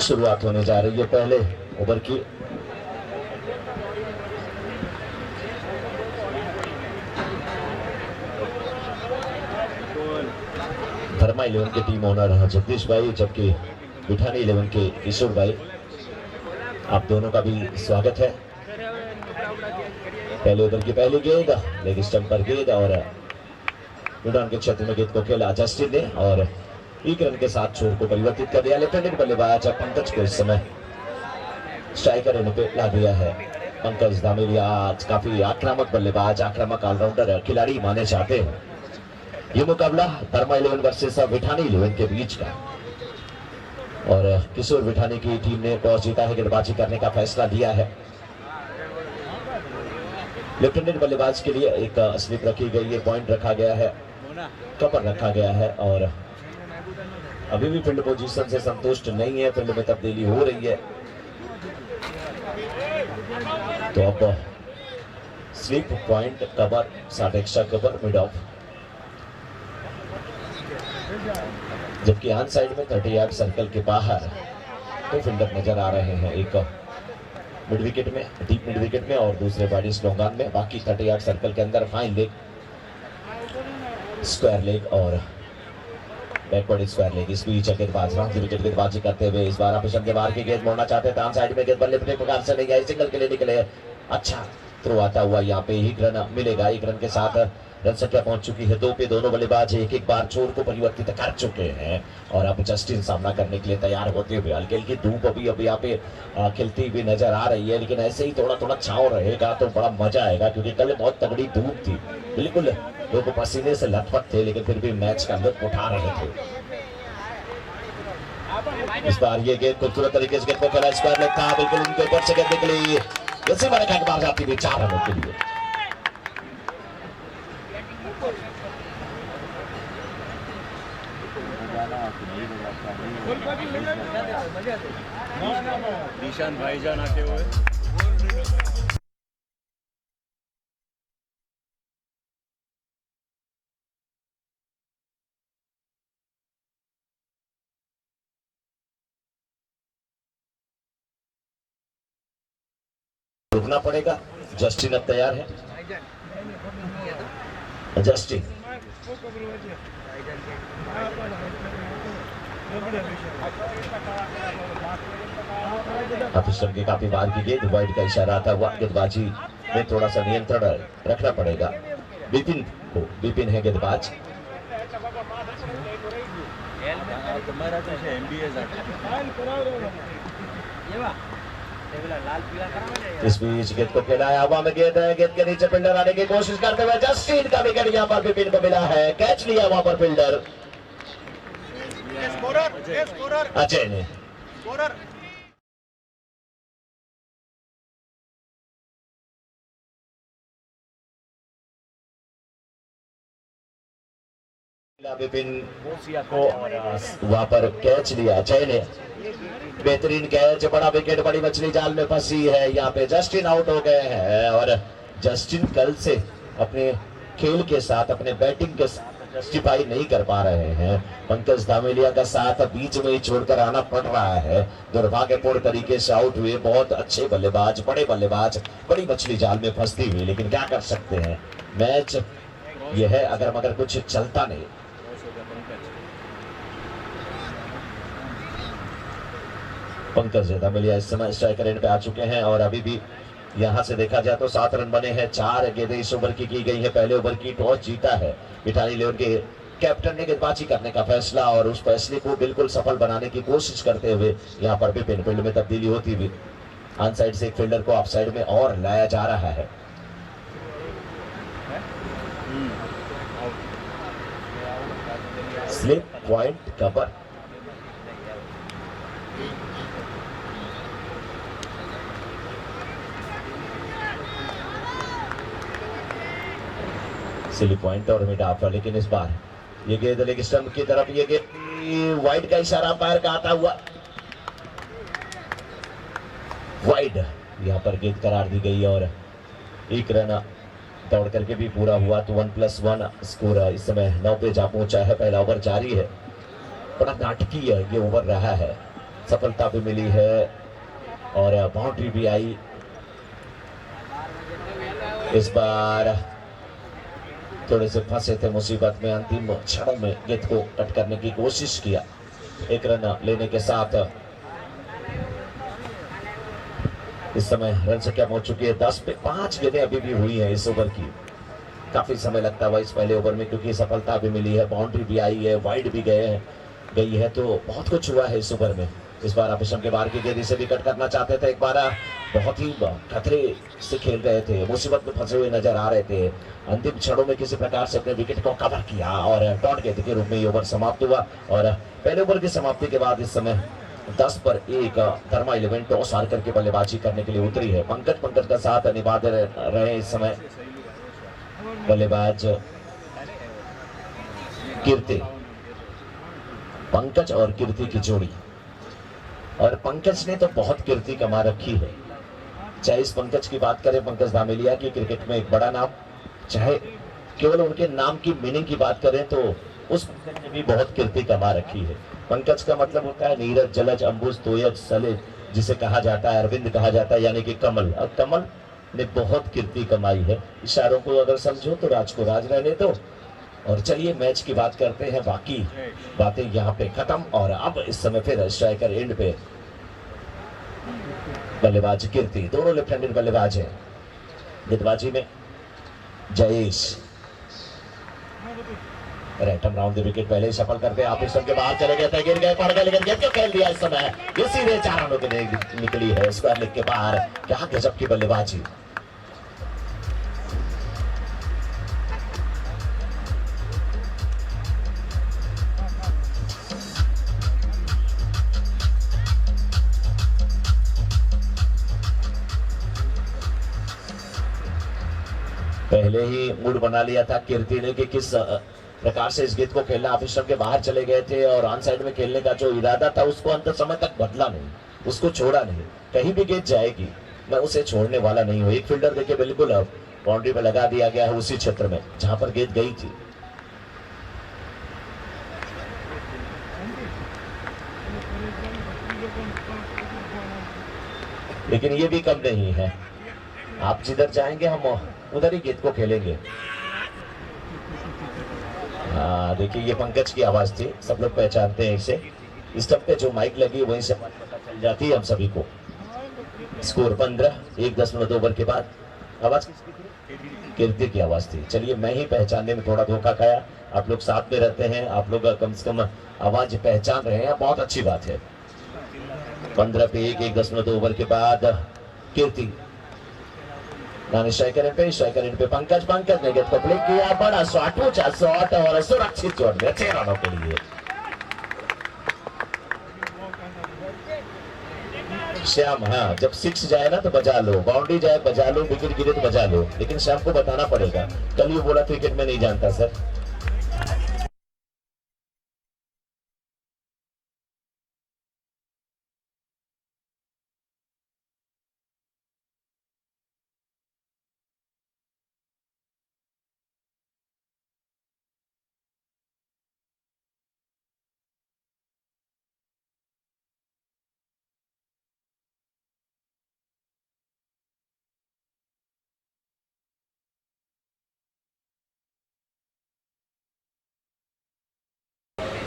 शुरुआत होने जा रही है पहले ओवर की। धर्मा 11 के टीम ओनर जगदीश भाई, जबकि बिठानी 11 के किशोर भाई, आप दोनों का भी स्वागत है। पहले ओवर की पहली गेंद लेग स्टंप पर गेंद और मैदान के क्षेत्र में गेंद को खेला जस्टिन ने और एक रन के साथ छोर को परिवर्तित कर दिया। लेफ्ट हैंडेड बल्लेबाज पंकज को इस समय स्ट्राइकर एंड पे ला दिया है। पंकज धामेलिया आज काफी आक्रामक बल्लेबाज, आक्रामक ऑलराउंडर खिलाड़ी माने जाते हैं। ये मुकाबला धर्मा 11 वर्सेस बिठानी 11 के बीच का, और किशोर बिठानी की टीम ने टॉस जीता है, गेंदबाजी करने का फैसला लिया है। लेफ्ट हैंडेड बल्लेबाज के लिए एक स्लिप रखी गई है, पॉइंट रखा गया है, कवर रखा गया है और अभी भी फील्ड पोजीशन से संतुष्ट नहीं है। फील्ड में तब्दीली हो रही है, तो अब slip, point, cover, 60 extra cover, mid of, जबकि ऑन साइड में 30 यार्ड सर्कल के बाहर दो फील्डर नजर आ रहे हैं, एक मिड विकेट में, डीप मिड विकेट में और दूसरे बॉडी स्लॉन्ग ऑन में। बाकी 30 यार्ड सर्कल के अंदर फाइन लेग, स्क्वायर लेग और बैकवर्ड स्क्वायर लेग। इस बीच गेंदबाज राउंड विकेट गेंदबाजी करते हुए इस बार ऑपोजिशन के बाहर की गेंद मोड़ना चाहते हैं। ऑन साइड में गेंद बल्ले पे प्रकार से नहीं आई, सिंगल के लिए निकले। अच्छा थ्रो आता हुआ यहाँ पे एक रन मिलेगा। एक रन के साथ रन संख्या पहुंच चुकी है 2 पे। दोनों बल्लेबाज एक एक बार छोर को परिवर्तित कर चुके हैं और अब जस्टिन सामना करने के लिए तैयार होते हुए। हल्की हल्की धूप अभी अभी यहाँ पे खिलती हुई नजर आ रही है, लेकिन ऐसे ही थोड़ा थोड़ा छांव रहेगा तो बड़ा मजा आएगा, क्योंकि कल बहुत तगड़ी धूप थी, बिल्कुल लोग पसीने से लथपथ थे, लेकिन फिर भी मैच का लुत्फ उठा रहे थे। इस बार ये गेंद खूबसूरत तरीके से गेंद को खेला, स्क्वायर लेग था, बिल्कुल उनके ऊपर से गेंद निकली, जैसे मैंने कहा बाहर जाती हुई 4 रनों के लिए। ईशान भाईजान आते हुए रुकना पड़ेगा। जस्टिन अब तैयार है। जस्टिन ऑफिसर के काफी बाहर की गेंद, वाइड का इशारा आता हुआ। गेंदबाजी में थोड़ा सा नियंत्रण रखना पड़ेगा विपिन को। विपिन है गेंदबाज। इस बीच गेंद को खेला है, हवा में गेंद है, गेंद के नीचे फील्डर आने की कोशिश करते हुए जस्टिन का विकेट यहाँ पर विपिन को मिला है। कैच लिया वहां पर फील्डर अजय ने। विपिन को वहां पर कैच लिया अजय ने। बेहतरीन कैच, बड़ा विकेट, बड़ी मछली जाल में फंसी है। यहाँ पे जस्टिन आउट हो गए हैं और जस्टिन कल से अपने खेल के साथ, अपने बैटिंग के साथ जस्टिफाई नहीं कर पा रहे हैं। पंकज धामेलिया का साथ बीच में ही छोड़कर आना पड़ रहा है। दुर्भाग्यपूर्ण तरीके से आउट हुए। बहुत अच्छे बल्लेबाज, बड़े बल्लेबाज, बड़ी मछली जाल में फंसती हुई, लेकिन क्या कर सकते हैं, मैच ये है, अगर मगर कुछ चलता नहीं। पंकज धामेलिया इस समय स्ट्राइकर एंड पे आ चुके हैं और अभी भी यहां से देखा जाए तो 7 रन बने हैं। 4 गेंदें इस ओवर की गई है। पहले ओवर की टॉस जीता है बिठानी 11 के कैप्टन ने गेंदबाजी करने का फैसला और उस फैसले को बिल्कुल सफल बनाने की कोशिश करते हुए यहाँ पर विपिन फील्ड में तब्दीली होती हुई ऑन साइड से एक फील्डर को ऑफ साइड में और लाया जा रहा है। Slip, point, cover, silly point और मिड ऑफ। लेकिन इस बार ये गेंद लेग स्टंप की तरफ, ये गेंद वाइड का इशारा अंपायर का आता हुआ, वाइड यहाँ पर गेंद करार दी गई और एक रन दौड़ करके भी पूरा हुआ। तो 1+1 स्कोर इस समय 9 पे जा पहुंचा है। पहला ओवर जारी है। बड़ा नाटकीय ये ओवर रहा है। सफलता भी मिली है और बाउंड्री भी आई। इस बार थोड़े से फंसे थे मुसीबत में, अंतिम क्षणों में गेंद को कट करने की कोशिश किया। एक रन लेने के साथ इस समय रन संख्या पहुंच चुकी है 10 पे। 5 गेंदें अभी भी हुई हैं इस ओवर की। काफी समय लगता हुआ इस पहले ओवर में, क्योंकि सफलता भी मिली है, बाउंड्री भी आई है, वाइड भी गई है, तो बहुत कुछ हुआ है इस ओवर में। इस बार अभिषम के बाहर की गेंद से भी कट करना चाहते थे। एक बार बहुत ही खतरे से खेल रहे थे, मुसीबत में फंसे हुए नजर आ रहे थे। अंतिम क्षणों में किसी प्रकार से अपने विकेट को कवर किया और डॉट गेंद के रूप में ये ओवर समाप्त हुआ। और पहले ओवर की समाप्ति के बाद इस समय 10 पर 1 धर्मा 11 टॉस हार करके बल्लेबाजी करने के लिए उतरी है। पंकज का साथ निभा रहे इस समय बल्लेबाज कीर्ति। पंकज और कीर्ति की जोड़ी, और पंकज ने तो बहुत कीर्ति कमा रखी है। चाहे इस पंकज की बात करें, पंकज धामेलिया की, क्रिकेट में एक बड़ा नाम, चाहे केवल उनके नाम की मीनिंग की बात करें तो उस पंकज ने भी बहुत कीर्ति कमा रखी है। पंकज का मतलब होता है नीरज, जलज, अंबुज, तोयज, सलेज, जिसे कहा जाता है अरविंद कहा जाता है, यानी कि कमल। अब कमल ने बहुत कीर्ति कमाई है। इशारों को अगर समझो तो राज को राज रहने दो। और चलिए मैच की बात करते हैं, बाकी बातें यहाँ पे खत्म। और अब इस समय फिर स्ट्राइकर एंड पे बल्लेबाज कीर्ति, दोनों लेफ्ट हैंडेड बल्लेबाज हैं। गेंदबाजी में Jayesh right arm round the wicket पहले ही सफल करते हैं। आप इस के बाहर चले गए थे, गिर गए, पड़ गए, लेकिन गेंद को खेल दिया इस समय। ये सीधे 4 रनों के लिए निकली है स्क्वायर लेग के बाहर। क्या गजब की बल्लेबाजी। पहले ही मूड बना लिया था कीर्ति ने कि किस प्रकार से इस गेंद को खेलना। ऑफिसर के बाहर चले गए थे और ऑन साइड में खेलने का जो इरादा था उसको अंत समय तक बदला नहीं, उसको छोड़ा नहीं। कहीं भी गेंद जाएगी मैं उसे छोड़ने वाला नहीं हूं। एक फील्डर देखिए बिल्कुल अब बाउंड्री पे लगा दिया गया है उसी क्षेत्र में जहां पर गेंद गई थी। लेकिन ये भी कम नहीं है, आप जिधर जाएंगे हम उधर ही गेंद को खेलेंगे। देखिए ये पंकज की आवाज थी, सब लोग पहचानते हैं इसे। स्टंप पे जो माइक लगी वहीं से पता चल जाती है हम सभी को। स्कोर 15, 1.2 ओवर के बाद। आवाज किसकी थी? कीर्ति की आवाज थी। चलिए मैं ही पहचानने में थोड़ा धोखा खाया, आप लोग साथ में रहते हैं, आप लोग कम से कम आवाज पहचान रहे हैं, बहुत अच्छी बात है। 15 पे 1.2 ओवर के बाद कीर्ति स्ट्राइकर एंड पे पंकज ने गेंद को फ्लिक किया, बड़ा शॉट, ऊंचा शॉट और सुरक्षित चोट में 6 रनों के लिए। श्याम, हाँ जब 6 जाए ना तो बजा लो, बाउंड्री जाए बजा लो, विकेट गिरे तो बजा लो, लेकिन श्याम को बताना पड़ेगा। कल ये बोला क्रिकेट में नहीं जानता सर।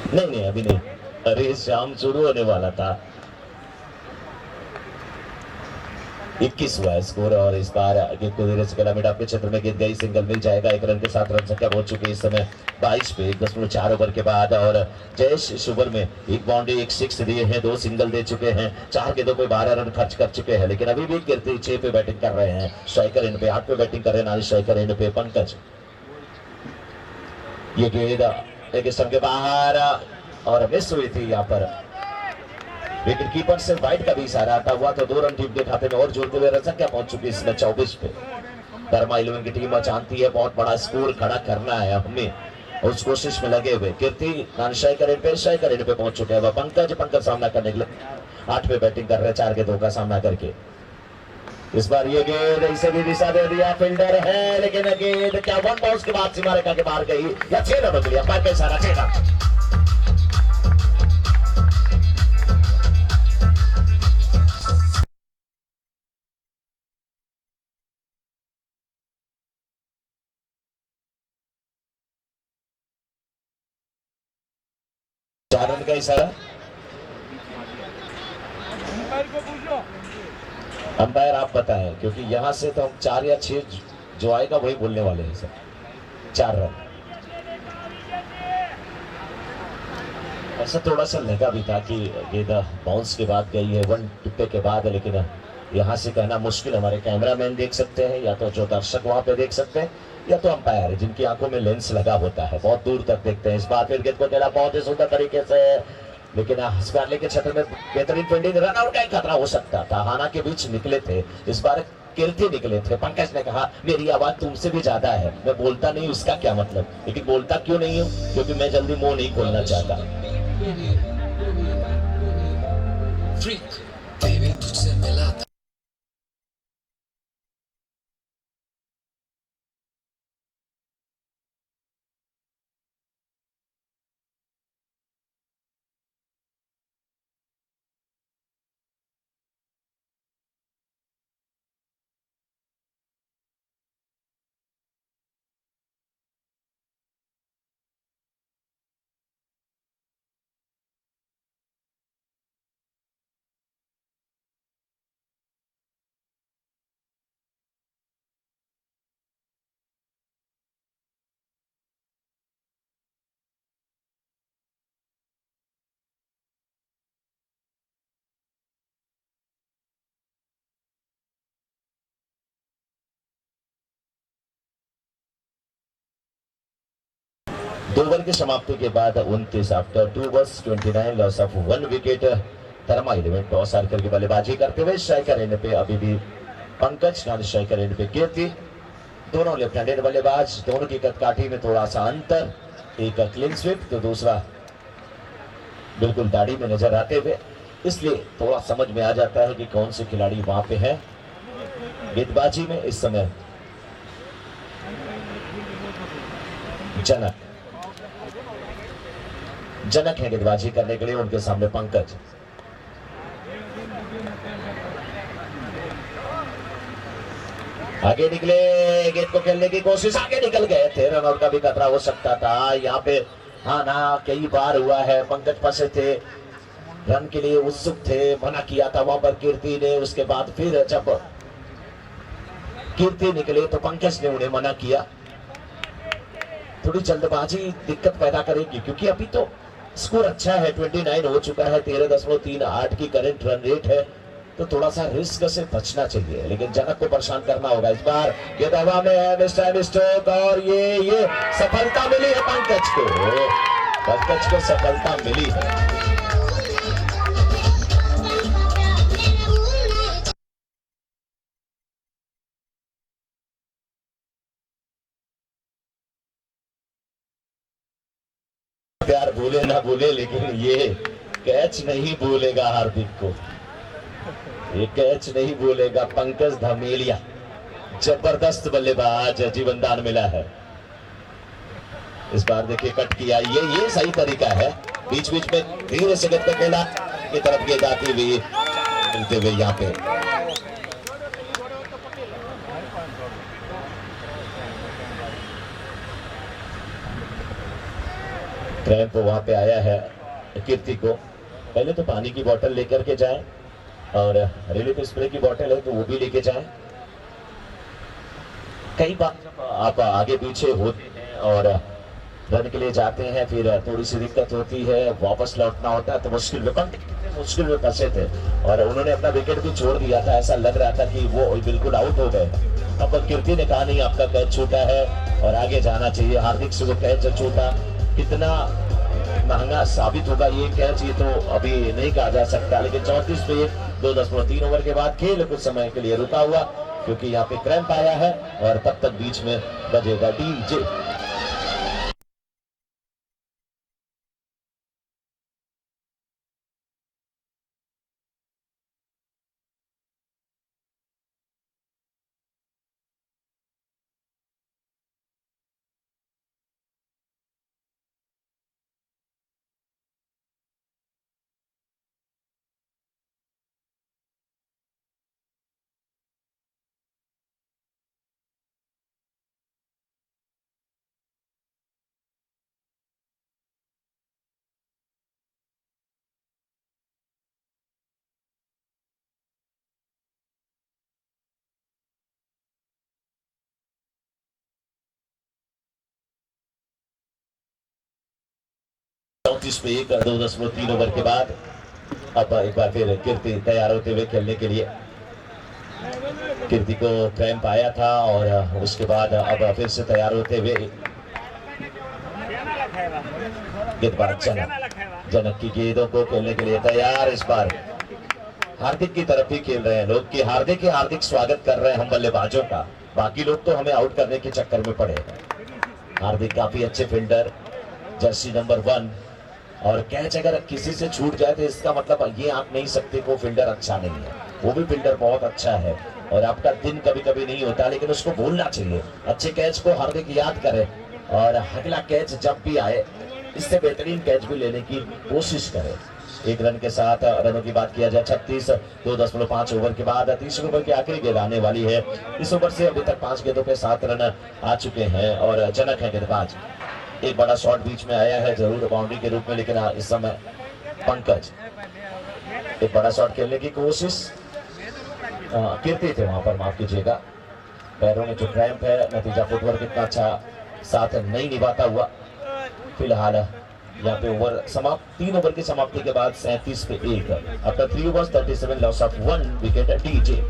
नहीं अभी नहीं, अरे शाम शुरू होने वाला था। 21 हुआ है स्कोर और इस बार गेंद को धीरे से खेला, मिड ऑफ के क्षेत्र में गेंद गई, सिंगल मिल जाएगा। 1 रन के साथ रन संख्या पहुंच चुकी है इस समय 22 पे 1.4 ओवर के बाद। और जयेश शुभर में 1 बाउंड्री 1 6 दिए हैं, 2 सिंगल दे चुके हैं, 4 गेंदों पे 12 रन खर्च कर चुके हैं। लेकिन अभी भी कीर्ति 6 पे बैटिंग कर रहे हैं, स्ट्राइकर एंड पे 8 पे बैटिंग कर रहे हैं, स्ट्राइकर एंड पे पंकज। ये गेंद एक स्टंप के बाहर और मिस हुई थी। यहाँ पर विकेट कीपर से वाइड का भी इशारा आता हुआ तो 2 रन टीम के खाते में और जोड़ते हुए रन संख्या पहुंच चुकी है इसमें 24 पे। धर्मा 11 की टीम चाहती है बहुत बड़ा स्कोर खड़ा करना है हमें, उस कोशिश में लगे हुए। कीर्ति स्ट्राइकर एंड पे पहुंच चुके हैं। पंकज सामना करने के लिए 8 पे बैटिंग कर रहे हैं, 4 गेंदों का सामना करके। इस बार ये गेंद इसे भी दिशा दे दिया, फील्डर है लेकिन गेंद क्या 1 बाउंस के बाद सीमा रेखा के बाहर गई या 6 रनों के लिए अंपायर का इशारा, 6 रन। 4 रन का इशारा। अंपायर आप बताएं, क्योंकि यहां से तो हम 4 या 6 जो आएगा वही बोलने वाले हैं सर। 4 रन। ऐसा थोड़ा सा लगा भी था कि गेंद बाउंस के बाद गई है, 1 टिप्पे के बाद है, लेकिन यहां से कहना मुश्किल। हमारे कैमरामैन देख सकते हैं, या तो जो दर्शक वहां पे देख सकते हैं, या तो अंपायर जिनकी आंखों में लेंस लगा होता है, बहुत दूर तक देखते हैं। इस बार फिर गेंद को खेला बहुत ही सुंदर तरीके से, लेकिन स्क्वायर के क्षेत्र में बेहतरीन फील्डिंग, रन आउट का ही खतरा हो सकता था। हाना के बीच निकले थे इस बार, कीर्ति निकले थे। पंकज ने कहा मेरी आवाज तुमसे भी ज्यादा है, मैं बोलता नहीं, उसका क्या मतलब, लेकिन बोलता क्यों नहीं हूं, क्योंकि मैं जल्दी मुंह नहीं खोलना चाहता। फ्रीक बेबी तुझसे मिला था। दो ओवर की समाप्ति के बाद 29 after 2 overs 29 loss of 1 wicket. Dharma 11 toss हारकर की बल्लेबाजी करते हुए स्ट्राइकर एंड पे अभी भी पंकज, नॉन स्ट्राइकर एंड पे कीर्ति। दोनों लेफ्ट हैंडेड बल्लेबाज, दोनों की कदकाठी में थोड़ा सा अंतर, एक क्लीन स्वीप तो दूसरा बिल्कुल दाढ़ी में नजर आते हुए, इसलिए थोड़ा समझ में आ जाता है कि कौन से खिलाड़ी वहां पे हैं। गेंदबाजी में इस समय जनक है गेंदबाजी करने के लिए, उनके सामने पंकज। आगे निकले, गेंद को खेलने की कोशिश, आगे निकल गए थे, रन आउट का भी खतरा हो सकता था यहाँ पे। हाँ ना, कई बार हुआ है, पंकज फंसे थे, रन के लिए उत्सुक थे, मना किया था वहां पर कीर्ति ने। उसके बाद फिर जब कीर्ति निकले तो पंकज ने उन्हें मना किया। थोड़ी जल्दबाजी दिक्कत पैदा करेगी, क्योंकि अभी तो स्कोर अच्छा है, 29 हो चुका है, 13.38 की करंट रन रेट है, तो थोड़ा सा रिस्क से बचना चाहिए, लेकिन जनक को परेशान करना होगा। इस बार ये हवा में है मिस्टर स्टोक, और ये सफलता मिली है पंकज को सफलता मिली है। प्यार भूले ना भूले, लेकिन ये कैच नहीं भूलेगा हार्दिक को, ये कैच नहीं भूलेगा। पंकज धमेलिया जबरदस्त बल्लेबाज, जीवन दान मिला है। इस बार देखिए कट किया, ये सही तरीका है, बीच बीच में धीरे से गेंद को खेला की तरफ गेंद आती हुई मिलते हुए यहाँ पे। क्रैम्प वहां पे आया है कीर्ति को। पहले तो पानी की बोतल लेकर के जाएं, और रिलीफ स्प्रे की बोतल है तो वो भी लेके जाएं। कई बार आप आगे पीछे होते हैं और रन के लिए जाते हैं, फिर थोड़ी सी दिक्कत होती है, वापस लौटना होता है, तो मुश्किल में फंसे थे, और उन्होंने अपना विकेट भी छोड़ दिया था। ऐसा लग रहा था कि वो बिल्कुल आउट हो गए। अब कीर्ति ने कहा नहीं, आपका कैच छूटा है और आगे जाना चाहिए। हार्दिक से वो कैच छूटा, कितना महंगा साबित होगा ये कैच, ये तो अभी नहीं कहा जा सकता, लेकिन 34 पे 2.3 ओवर के बाद खेल कुछ समय के लिए रुका हुआ, क्योंकि यहाँ पे क्रैम्प आया है, और तब तक बीच में बजेगा डीजे। 35 पे 1, 2.3 ओवर के बाद अब एक बार फिर कीर्ति तैयार होते हुए खेलने के लिए। कीर्ति को क्रैम्प आया था और उसके बाद अब फिर से तैयार होते हुए गेंदबाज जनक की गेंदों को खेलने के लिए तैयार। इस बार हार्दिक की तरफ ही खेल रहे हैं लोग कि हार्दिक स्वागत कर रहे हैं हम बल्लेबाजों का। बाकी लोग तो हमें आउट करने के चक्कर में पड़े हैं। हार्दिक काफी अच्छे फील्डर, जर्सी नंबर 1, और कैच अगर किसी से छूट जाए तो इसका मतलब ये आप नहीं सकते कि वो फील्डर अच्छा नहीं है। वो भी फील्डर बहुत अच्छा है और आपका दिन कभी कभी नहीं होता, लेकिन उसको भूलना चाहिए। अच्छे कैच को हार्दिक याद करे और अगला कैच जब भी आए इससे बेहतरीन कैच भी लेने की कोशिश करे। 1 रन के साथ रनों की बात किया जाए 36, 2.5 ओवर के बाद 30 ओवर की आखिरी गेंद आने वाली है। इस ओवर से अभी तक 5 गेंदों पे 7 रन आ चुके हैं और जनक है गेंदबाज। एक बड़ा शॉट बीच में आया है जरूर बाउंड्री के रूप में, लेकिन इस समय पंकज एक बड़ा शॉट खेलने की कोशिश। कीर्ति थे वहां पर, माफ कीजिएगा, पैरों में जो क्रैम्प है, नतीजा फुटवर्क इतना अच्छा साथ नहीं निभाता हुआ। फिलहाल यहाँ पे ओवर समाप्त, 3 ओवर की समाप्ति के बाद 37 पे 1। After 3 overs 37 loss of 1 wicket DJ.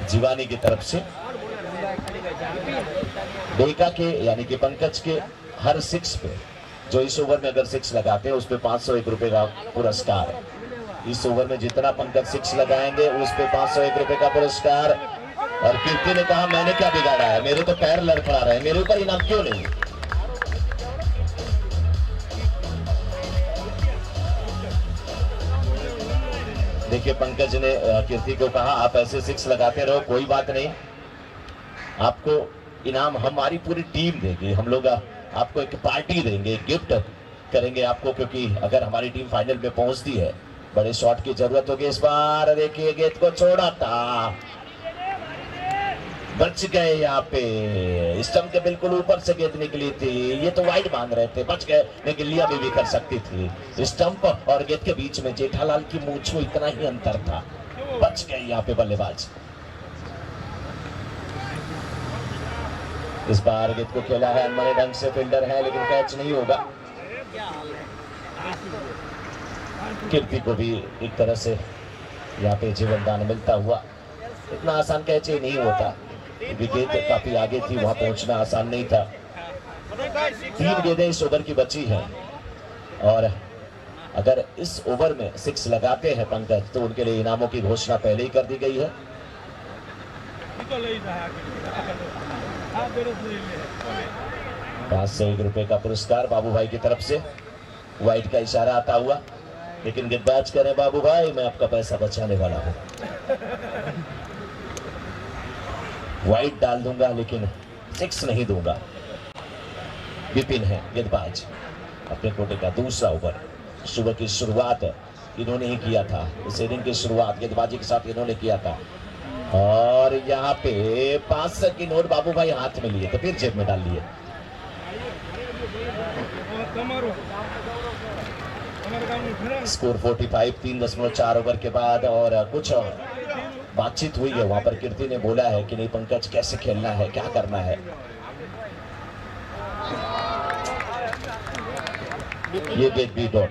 Jiwani की तरफ से डेका के यानी कि पंकज के हर 6 पे, जो इस ओवर में अगर 6 लगाते हैं उस पे 501 रुपए का पुरस्कार है। इस ओवर में जितना पंकज 6 लगाएंगे उस पे 501 रुपए का पुरस्कार। और कीर्ति ने कहा मैंने क्या बिगाड़ा है, मेरे तो पैर लड़खड़ा रहे हैं, मेरे ऊपर इनाम क्यों नहीं। देखिए पंकज ने कीर्ति को कहा आप ऐसे 6 लगाते रहो, कोई बात नहीं, आपको इनाम हमारी पूरी टीम देगी, हम लोग आपको एक पार्टी देंगे, गिफ्ट करेंगे आपको, क्योंकि अगर हमारी टीम फाइनल में पहुंचती है बड़े शॉट की जरूरत होगी। इस बार देखिए गेंद को छोड़ा था, बच गए। यहाँ पे स्टंप के बिल्कुल ऊपर से गेंद निकली थी, ये तो वाइड मांग रहे थे, बच गए, लेकिन लिया भी कर सकती थी। स्टंप और गेंद के बीच में जेठालाल की मूंछ में इतना ही अंतर था, बच गए यहाँ पे बल्लेबाज। इस बार गेंद को खेला है अनमने ढंग से, फील्डर है लेकिन कैच नहीं होगा। कीर्ति को भी एक तरह से यहाँ पे जीवन दान मिलता हुआ। इतना आसान कैच ही नहीं होता, विकेट काफी आगे थी, वहां पहुंचना आसान नहीं था। 3 गेंदें इस ओवर की बची हैं और अगर इस ओवर में 6 लगाते हैं पंकज तो उनके लिए इनामों की घोषणा पहले ही कर दी गई है। 501 रुपए का पुरस्कार बाबू भाई की तरफ से। वाइट का इशारा आता हुआ, लेकिन गेंदबाज करें बाबू भाई मैं आपका पैसा बचाने वाला हूं, वाइट डाल दूंगा लेकिन 6 नहीं दूंगा। विपिन है गेंदबाज, अपने कोटे का दूसरा ओवर। सुबह की शुरुआत इन्होंने ही किया था, इस इनिंग की शुरुआत गेंदबाजी के साथ इन्होंने किया था। और यहाँ पे 500 की नोट बाबू भाई हाथ में लिए तो फिर जेब में डाल लिए। स्कोर 45, 3.4 ओवर के बाद। और कुछ बातचीत हुई है वहां पर, कीर्ति ने बोला है कि नहीं पंकज कैसे खेलना है, क्या करना है। ये गेट बी डॉट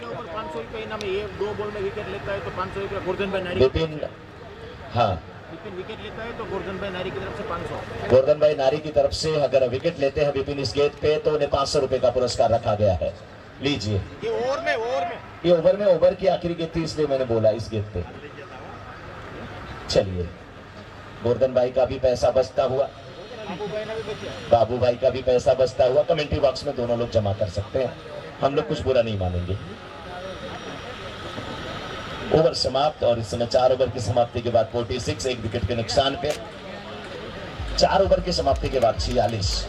500 रुपए इनाम है, ये 2 बॉल में विकेट लेता है तो 500 रुपए विपिन, हाँ विकेट लेता है तो गोवर्धन भाई नारी की तरफ से 500। गोवर्धन भाई नारी की तरफ से अगर विकेट लेते हैं विपिन इस गेंद पे तो उन्हें 500 रुपए का पुरस्कार रखा गया है। लीजिए, ये ओवर में ओवर की आखिरी गेंद थी इसलिए मैंने बोला इस गेंद पे। चलिए, गोवर्धन भाई का भी पैसा बचता हुआ, बाबू भाई का भी पैसा बचता हुआ कमेंट्री बॉक्स में दोनों लोग जमा कर सकते हैं, हम लोग कुछ बुरा नहीं मानेंगे। ओवर समाप्त और इस समय 4 ओवर की समाप्ति के बाद 46 एक विकेट के नुकसान पे। 4 ओवर की समाप्ति के बाद 46।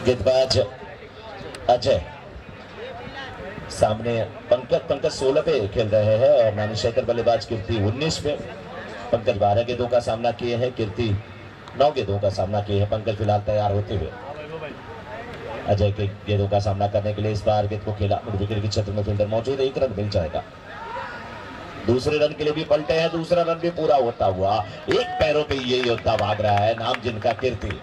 गेंदबाज अजय सामने, पंकज 16 पे खेल रहे हैं और नानीशेखर बल्लेबाज कीर्ति 19 पे। पंकज 12 गेंदों का सामना किए हैं, कीर्ति 9 गेंदों का सामना किए हैं। पंकज फिलहाल तैयार होते हुए अजय के गेंदों का सामना करने के लिए इस बार गेंद को खेला, विकेट के क्षेत्र में फील्डर मौजूद है, 1 रन मिल जाएगा। दूसरे रन के लिए भी पलटे हैं, दूसरा रन भी पूरा होता हुआ। एक पैरों पे ये योद्धा भाग रहा है, नाम जिनका कीर्ति।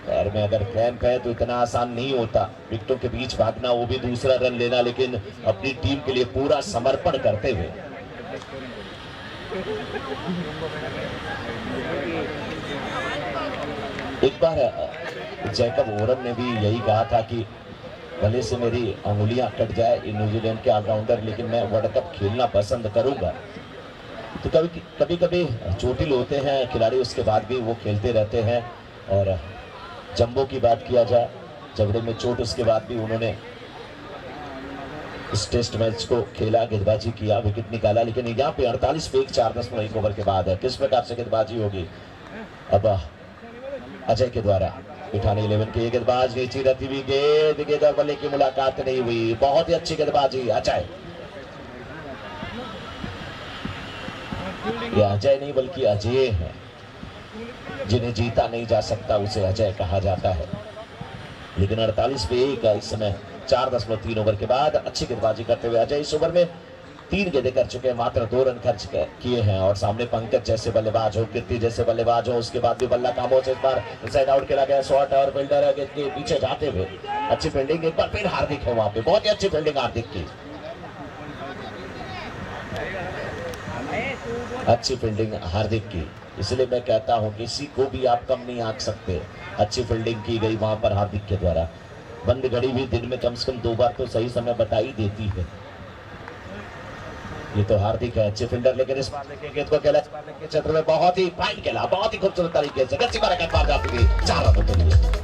पैर में अगर क्रैम्प है तो इतना आसान नहीं होता विकेटों के बीच भागना, वो भी दूसरा रन लेना, लेकिन अपनी टीम के लिए पूरा समर्पण करते हुए। एक बार जैकब वॉरन ने भी यही कहा था कि भले से मेरी अंगुलियां कट जाए न्यूजीलैंड के ऑलराउंडर, लेकिन मैं वर्ल्ड कप खेलना पसंद करूंगा। तो कभी कभी चोटिल होते हैं खिलाड़ी, उसके बाद भी वो खेलते रहते हैं। और जंबो की बात किया जाए, जबड़े में चोट, उसके बाद भी उन्होंने इस टेस्ट मैच को खेला, गेंदबाजी किया, विकेट निकाला। लेकिन यहाँ पे 48 पे 4.1 ओवर के बाद है, किस प्रकार से गेंदबाजी होगी अब अजय के द्वारा। पिठानी 11 के गेंदबाज, नीचे रहती हुई गेंद और बल्ले की मुलाकात नहीं हुई। बहुत ही अच्छी गेंदबाजी अजय। ये अजय नहीं बल्कि अजय है, जिन्हें जीता नहीं जा सकता उसे अजय कहा जाता है। लेकिन 48 पे 1 इस समय 4.3 ओवर के बाद अच्छी गेंदबाजी करते हुए अजय इस ओवर में 3 गेंदें कर चुके हैं, मात्र 2 रन खर्च किए हैं। और सामने पंकज जैसे बल्लेबाज हो, कीर्ति जैसे बल्लेबाज हो, उसके बाद भी बल्ला खामोश। इस बार इनसाइड आउट खेला गया शॉट और फील्डर गेंद के पीछे जाते हुए अच्छी फील्डिंग। एक बार फिर हार्दिक है वहां पे, बहुत ही अच्छी फील्डिंग हार्दिक की, अच्छी फील्डिंग हार्दिक की। इसलिए मैं कहता हूं किसी को भी आप कम नहीं आंक सकते। अच्छी फील्डिंग की गई वहां पर हार्दिक के द्वारा। बंद घड़ी भी दिन में कम से कम 2 बार तो सही समय बता ही देती है। ये तो हार्दिक है, अच्छे फील्डर, लेकिन इस बार देखिए गेंद को खेला के क्षेत्र में बहुत ही फाइन खेला, बहुत ही खूबसूरत तरीके से गच्ची मार कर जाती थी 4 रनों के लिए।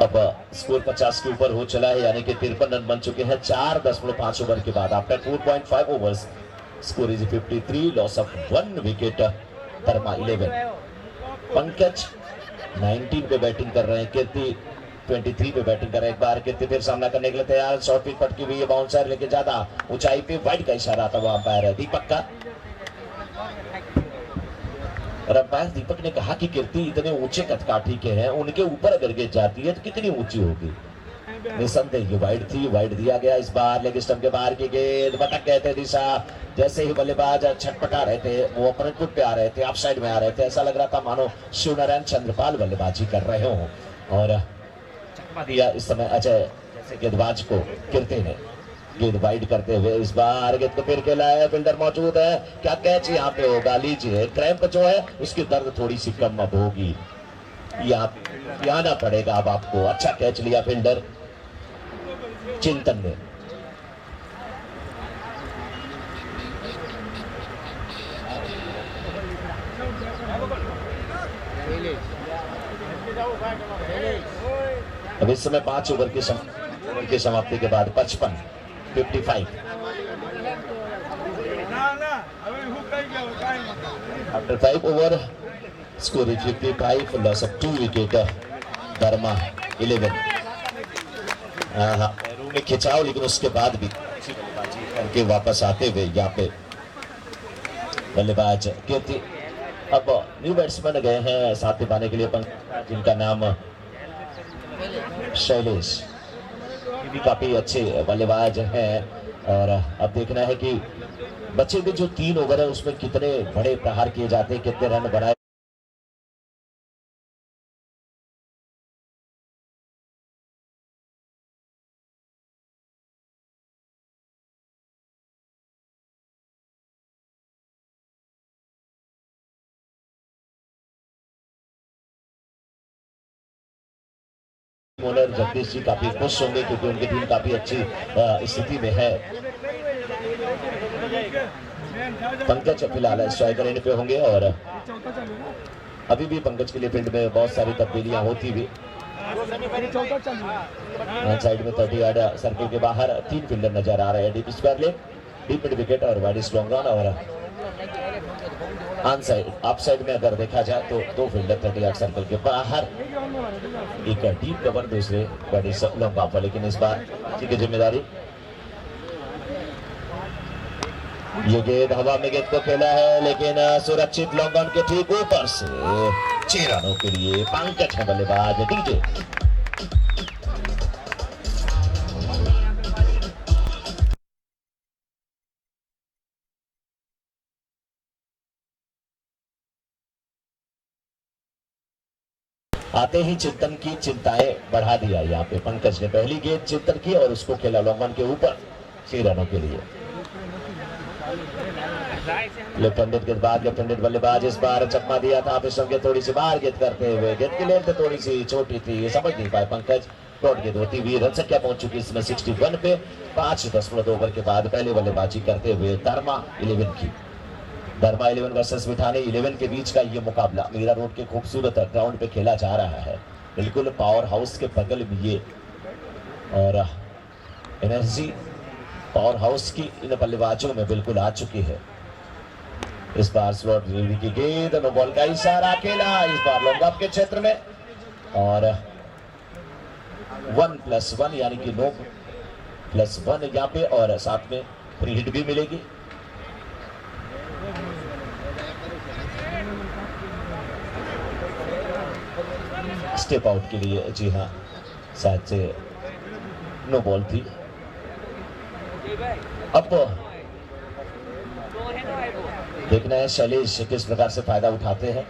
अब स्कोर 50 के ऊपर हो चला है, यानी कि 53 रन बन चुके हैं 4.5 ओवर के बाद। After 4.5 overs score is 53, loss of 1 wicket. Dharma 11, Pankaj 19 पे बैटिंग कर रहे हैं, कीर्ति 23 पे बैटिंग कर रहे हैं। एक बार कीर्ति फिर सामना करने के लिए तैयार, शॉर्ट पिच पटकी हुई है, बाउंसर लेकिन ज्यादा ऊंचाई पे वाइड का इशारा था, वो अंपायर है दीपक का। और अंपायर दीपक ने कहा कि कीर्ति इतने ऊंचे कदकाठी के हैं, उनके ऊपर अगर गेंद जाती है तो कितनी ऊंची होगी। निसंदेह वाइड थी, वाइड दिया गया। इस बार लेग स्टंप के बाहर की गेंद भटक गए थे दिशा, जैसे ही बल्लेबाज छटपटा रहे थे वो अपने फुट पे आ रहे थे, ऑफ साइड में आ रहे थे, ऐसा लग रहा था मानो शिवनारायण चंद्रपाल बल्लेबाजी कर रहे हो। और चकमा दिया इस समय अजय जैसे गेंदबाज को कीर्ति ने, गेंद वाइड करते हुए इस बार गेंद को फिर खेला है, फील्डर मौजूद है, क्या कैच यहाँ पे होगा, लीजिए क्रैम्प जो है उसकी दर्द थोड़ी सी कम अब होगी, यहाँ आना पड़ेगा अब आपको। अच्छा कैच लिया फील्डर चिंतन ने। अब इस समय 5 ओवर की समाप्ति के बाद 55 after 5 over score 55, loss of 2 wicket. Verma 11 पैरों में खिंचाव, लेकिन उसके बाद भी बल्लेबाजी करके वापस आते हुए यहाँ पे बल्लेबाज कीर्ति अब न्यू बैट्समैन गए हैं साथ निभाने के लिए, जिनका नाम शैलेश, ये भी काफी अच्छे बल्लेबाज हैं। और अब देखना है कि बचे हुए जो 3 ओवर है उसमें कितने बड़े प्रहार किए जाते हैं, कितने रन बनाए। ओनर जगदीश जी काफी खुश होंगे क्योंकि उनकी टीम काफी अच्छी स्थिति में है। पंकज फिलहाल स्ट्राइकर एंड पे होंगे और अभी भी पंकज के लिए फील्ड में बहुत सारी तब्दीलियां होती हुई। साइड में 30 यार्ड सर्कल के बाहर 3 फील्डर नजर आ रहे हैं, deep square leg, deep mid wicket और वाइड लॉन्ग रन। और ऑन साइड ऑफ साइड में अगर देखा जाए तो 2 फील्डर 30 यार्ड सर्कल के बाहर, एक डीप कवर, दूसरे बड़ी लॉन्ग ऑफ। लेकिन इस बार ठीक है जिम्मेदारी, ये गेंद हवा में गेंद को खेला है लेकिन सुरक्षित लॉन्ग ऑन के ठीक ऊपर से 6 रनों के लिए पंकज है बल्लेबाज डीजे। आते ही चिंतन की चिंताएं बढ़ा दिया यहाँ पे पंकज ने, पहली गेंद चिंतन की और उसको खेला लॉन्ग ऑन के ऊपर 6 रनों के लिए। लेफ्ट हैंडेड गेंदबाज, लेफ्ट हैंडेड बल्लेबाज इस बार चकमा दिया था, फिर संगे थोड़ी सी बाहर गेंद करते हुए, गेंद की लेंथ थोड़ी सी छोटी थी, समझ नहीं पाए पंकज, डॉट गेंद होती हुई रन संख्या पहुंच चुकी इसमें 61 पे। 5.2 ओवर के बाद पहले बल्लेबाजी करते हुए धर्मा 11 वर्सेस मिठानी 11 के बीच का ये मुकाबला मीरा रोड के खूबसूरत ग्राउंड पे खेला जा रहा है, बिल्कुल पावर हाउस के बगल में ये। और एनर्जी पावर हाउस की इन बल्लेबाजों में बिल्कुल आ चुकी है। इस बार स्लॉट डिलीवरी की गेंद, नो बॉल का इशारा, खेला इस बार लॉन्ग ऑफ के क्षेत्र में और 1+1 यानी कि 9+1 यहाँ पे, और साथ में फ्री हिट भी मिलेगी। स्टेप आउट के लिए, जी हाँ, शायद से नो बॉल थी। अब देखना है शैलेश किस प्रकार से फायदा उठाते हैं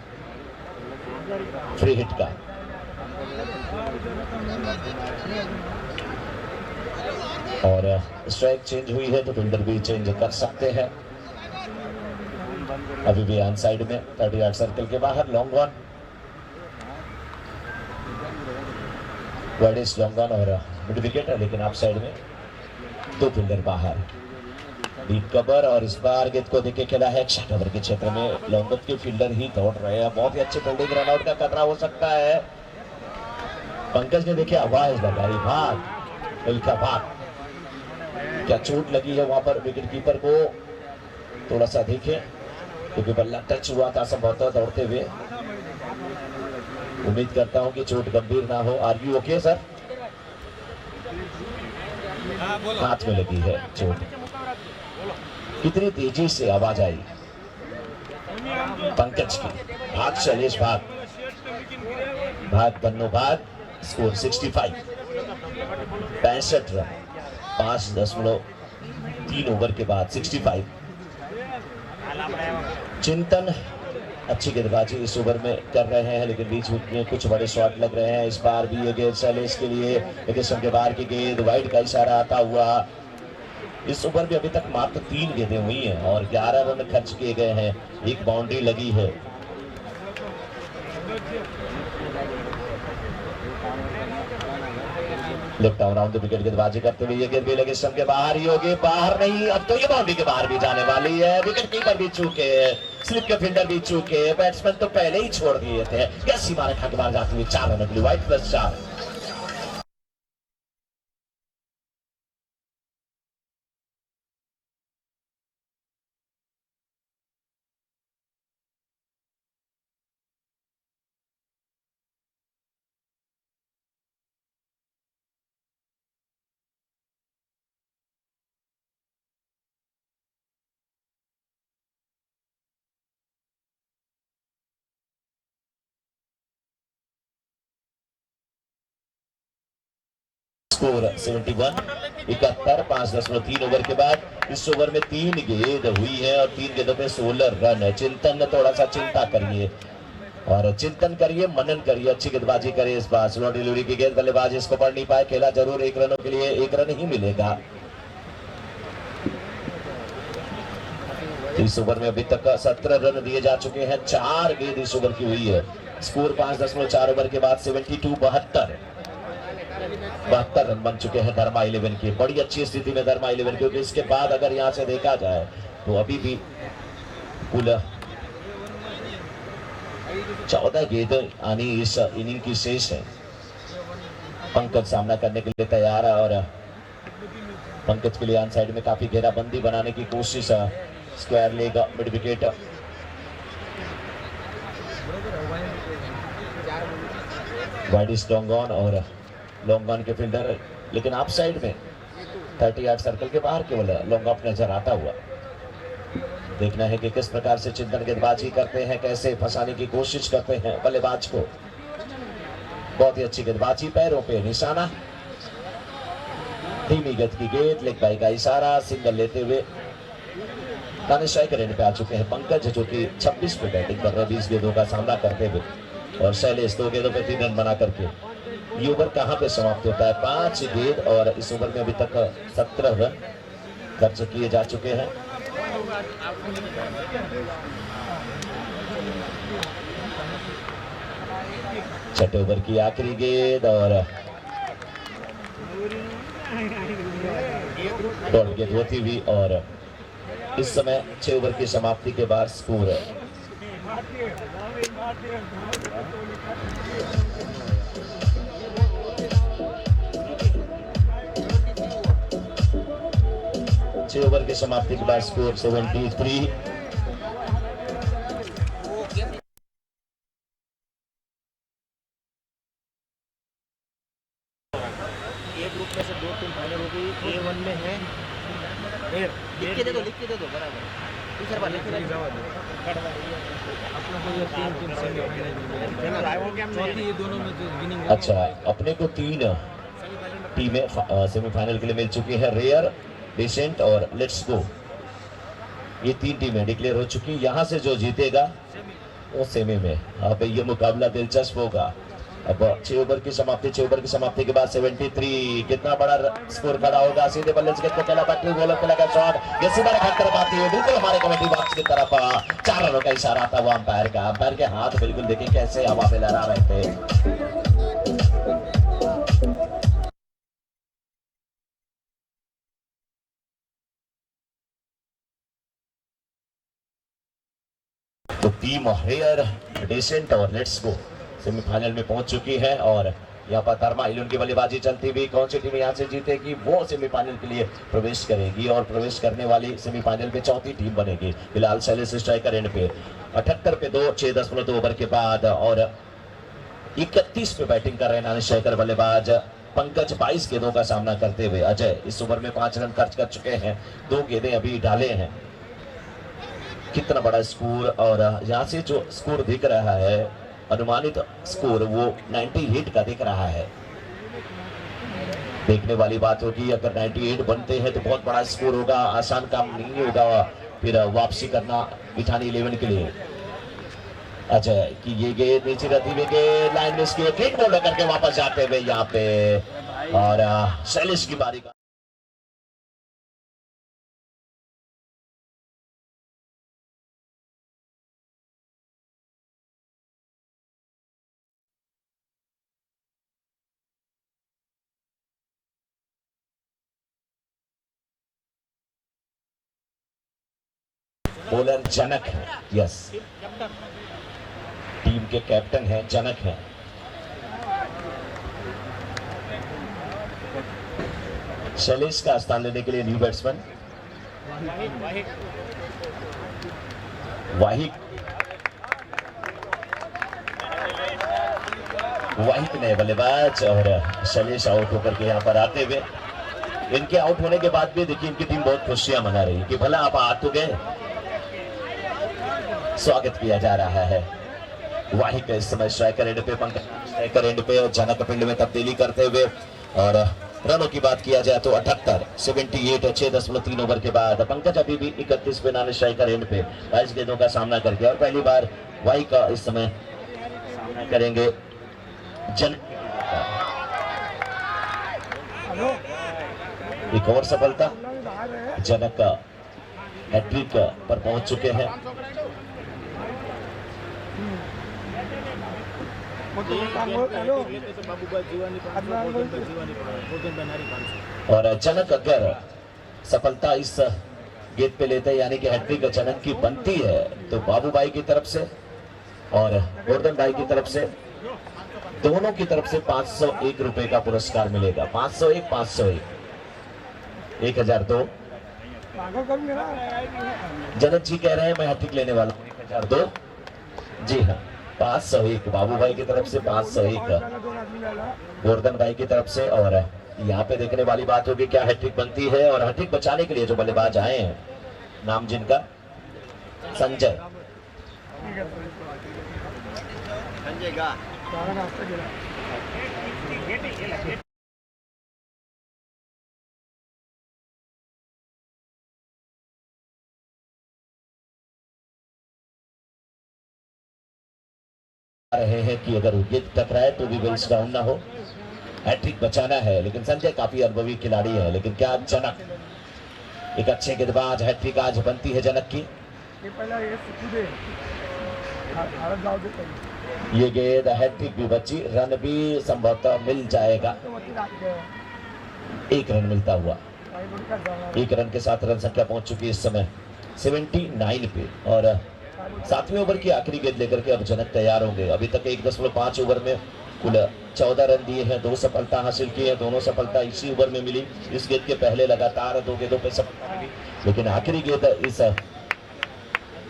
फ्री हिट का। और स्ट्राइक चेंज हुई है तो फील्डर भी चेंज कर सकते हैं। अभी भी ऑन साइड में 30 यार्ड सर्कल के बाहर long on, wide long on और मिड विकेट है, लेकिन ऑफ साइड में 2 फील्डर बाहर, डीप कवर। और इस बार गेंद को देखे खेला है 6 ओवर के क्षेत्र में, लॉन्ग ऑफ के फील्डर ही दौड़ रहे हैं, बहुत ही अच्छे फील्डिंग, रनआउट का खतरा हो सकता है। पंकज ने देखे आवाज लगाई, भाग मिल्खा भाग, क्या चोट लगी है वहां पर विकेट कीपर को, थोड़ा सा देखे क्योंकि बल्ला टच हुआ था संभवतः दौड़ते हुए। उम्मीद करता हूं कि चोट गंभीर ना हो। Are you okay sir? हाथ में लगी है चोट। कितनी तेजी से आवाज आई पंकज की, भाग शैलेश भाग, भाग बन्नो भाग। स्कोर 65। 65 रन 5.3 ओवर के बाद 65। चिंतन अच्छी गेंदबाजी इस ओवर में कर रहे हैं, लेकिन बीच में कुछ बड़े शॉट लग रहे हैं। इस बार भी ये गेंद सैलेस के लिए, लेकिन के बाहर की गेंद, वाइड का इशारा आता हुआ। इस ओवर में अभी तक मात्र 3 गेंदें हुई हैं और 11 रन खर्च किए गए हैं, एक बाउंड्री लगी है। लेफ्ट आउट राउंड विकेट गेंदबाजी करते हुए ये गेंद भी लगी स्टंप के बाहर ही होगी, बाहर नहीं, अब तो ये बाउंड्री के बाहर भी जाने वाली है। विकेट कीपर भी चूके, स्लिप के फील्डर भी चूके, बैट्समैन तो पहले ही छोड़ दिए थे। क्या सीमा रेखा के बाहर जाती हुई 4 रन के लिए, वाइड प्लस 4। स्कोर 71, 71, 5.3 ओवर के बाद इस ओवर में 3 गेंद हुई है और 3 गेंदों पे 16 रन है। चिंतन थोड़ा सा चिंता करिए और चिंतन करिए, मनन करिए, अच्छी गेंदबाजी करिए। इस बार स्लो डिलीवरी की गेंद, बल्लेबाज इसको पढ़ नहीं पाए, खेला जरूर 1 रनों के लिए, 1 रन ही मिलेगा। इस ओवर में अभी तक 17 रन दिए जा चुके हैं, 4 गेंद इस ओवर की हुई है। स्कोर 5.4 ओवर के बाद 72, 72 रन बन चुके हैं धर्मा 11 के। बड़ी अच्छी स्थिति में धर्मा 11, क्योंकि इसके बाद अगर यहां से देखा जाए तो अभी भी कुल 14 गेंद आनी इस इनिंग की शेष है। पंकज सामना करने के लिए तैयार है और पंकज के लिए ऑन साइड में काफी घेराबंदी बनाने की कोशिश है। Square leg mid wicket, wide is long on और लॉन्ग ऑन के फील्डर, लेकिन ऑफ साइड में 30 यार्ड सर्कल के बाहर केवल लॉन्ग ऑफ नजर आता हुआ। देखना है कि किस प्रकार से चिंतन गेंदबाजी करते हैं, कैसे फंसाने की कोशिश करते हैं बल्लेबाज को। बहुत ही अच्छी गेंदबाजी, पैरों पे निशाना, धीमी गति की गेंद, लेग बाई का इशारा, सिंगल लेते हुए एंड पे आ चुके हैं पंकज, जो कि 26 पे बैटिंग कर रहे हैं 20 गेंदों का सामना करते हुए, और शैलेश 2 गेंदों पे 3 रन बना करके। ये ओवर कहां पे समाप्त होता है? 5 गेंद और इस ओवर में अभी तक 17 रन खर्च किए जा चुके हैं। छठे ओवर की आखिरी गेंद और डॉट गेंद होती हुई, और इस समय 6 ओवर की समाप्ति के बाद स्कोर 6 ओवर की समाप्ति के बाद स्कोर 73। एक ग्रुप में से 2 टीम फाइनल होगी, A1 में है, लिख के दे दो बराबर। दूसरा बार लिख के दो। अच्छा, अपने को 3 टीमें सेमीफाइनल के लिए मिल चुकी है। रेयर, डिसेंट और लेट्स गो, ये 3 टीमें डिक्लेयर हो चुकी। यहाँ से जो जीतेगा वो सेमी में। अब ये मुकाबला दिलचस्प होगा। अब 6 ओवर की समाप्ति के बाद 73, कितना बड़ा स्कोर खड़ा होगा। सीधे बल्ले से को पहला बैटिंग बॉलर पे लगा शॉट, ये सीधा रखा कर पाती है बिल्कुल हमारे कमेटी बॉक्स की तरफ। 4 रनों का इशारा आता हुआ अंपायर का। अंपायर के हाथ बिल्कुल देखिए कैसे हवा पे लहरा रहे थे। तो टीम हेयर, डिसेंट और लेट्स गो सेमीफाइनल में पहुंच चुकी है, और यहाँ पर धर्मा 11 की बल्लेबाजी चलती हुई। कौन सी टीम यहाँ से जीतेगी वो सेमीफाइनल के लिए प्रवेश करेगी, और प्रवेश करने वाली सेमीफाइनल में 4थी टीम बनेगी। फिलहाल शैलेश स्ट्राइकर एंड पे 78 पे 2, 6.2 ओवर के बाद, और 31 पे बैटिंग कर रहे हैं शेखर बल्लेबाज। पंकज 22 गेंदों का सामना करते हुए। अजय इस ओवर में 5 रन खर्च कर चुके हैं, 2 गेंदें अभी डाले हैं। कितना बड़ा स्कोर, और यहाँ से जो स्कोर दिख रहा है, अनुमानित स्कोर वो 98 का दिख रहा है। देखने वाली बात होगी, अगर 98 बनते हैं तो बहुत बड़ा स्कोर होगा, आसान काम नहीं होगा फिर वापसी करना बिठानी 11 के लिए। अजय कि ये गेंद नीचे रहती हुई गेंद लाइन में इसकी क्लिक बॉल करके वापस जाते हुए यहाँ पे, और शैलेश की बारी का बॉलर जनक है, यस टीम के कैप्टन है जनक है। शैलेश का स्थान लेने के लिए न्यू बैट्समैन वाहिद नए बल्लेबाज, और शैलेश आउट होकर के यहाँ पर आते हुए, इनके आउट होने के बाद भी देखिए इनकी टीम बहुत खुशियां मना रही है कि भला आप आ तो गए। स्वागत किया जा रहा है। वाहिद इस समय स्ट्राइकर एंड पे, पंकज स्ट्राइकर एंड पे, और जनक फील्ड में तब्दीली करते हुए, और रनों की बात किया जाए तो 78 78 6.3 ओवर के बाद पंकज अभी भी 31 पे नान स्ट्राइकर एंड पे 22 गेंदों का सामना करके, और पहली बार वाई का इस समय सामना करेंगे एक और सफलता, जनक का हैट्रिक पर पहुंच चुके हैं। और जनक अगर सफलता इस गेंद पे लेते हैं, यानी कि हैट्रिक जनक की बनती है, तो बाबू भाई की तरफ से और गोवर्धन भाई की तरफ से, दोनों की तरफ से 501 रुपए का पुरस्कार मिलेगा। 501 501 1002। जनक जी कह रहे हैं मैं हैट्रिक लेने वाला हूँ 1002। जी हाँ, 501 बाबू भाई की तरफ से, 501 गोवर्धन भाई की तरफ से। और यहाँ पे देखने वाली बात होगी क्या हैट्रिक बनती है, और हैट्रिक बचाने के लिए जो बल्लेबाज आए हैं, नाम जिनका संजय रहे हैं कि अगर गेंद टकराए तो भी बेल्स डाउन ना हो, हैट्रिक बचाना है। लेकिन संजय काफी अनुभवी खिलाड़ी है, लेकिन क्या जनक एक अच्छे गेंदबाज, हैट्रिक आज बनती है जनक की। ये गेंद हैट्रिक भी बची, रन भी संभवतः मिल जाएगा, एक रन मिलता हुआ, एक रन के साथ रन संख्या पहुंच चुकी है इस समय 79 पे। और 7वें ओवर की आखिरी गेंद लेकर के अब जनक तैयार होंगे। अभी तक 1.5 ओवर में कुल 14 रन दिए हैं, 2 सफलता हासिल की है, दोनों सफलता इसी ओवर में मिली। इस गेंद के पहले लगातार 2 गेंदों पे सफलता मिली, लेकिन आखिरी गेंद इस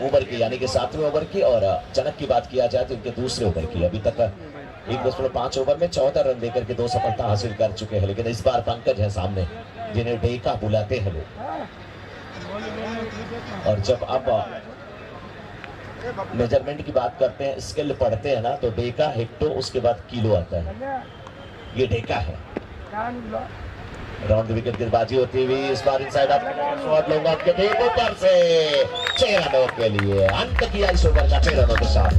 ओवर की यानी कि 7वें ओवर की। और जनक की बात किया जाए तो इनके दूसरे ओवर की, अभी तक 1.5 ओवर में 14 रन देकर के 2 सफलता हासिल कर चुके हैं। लेकिन इस बार पंकज है सामने, जिन्हें डेका बुलाते हैं लोग। और जब आप मेजरमेंट की बात करते हैं, स्केल पढ़ते हैं ना, तो डेका हेक्टो, उसके बाद किलो आता है, ये डेका है। राउंड विकेट गेंदबाजी होती हुई इस बार इनसाइड आप शॉट लूंगा आपके टेप ऊपर से 6 रनों के लिए अंत किया इस ओवर का 6 रनों के साथ।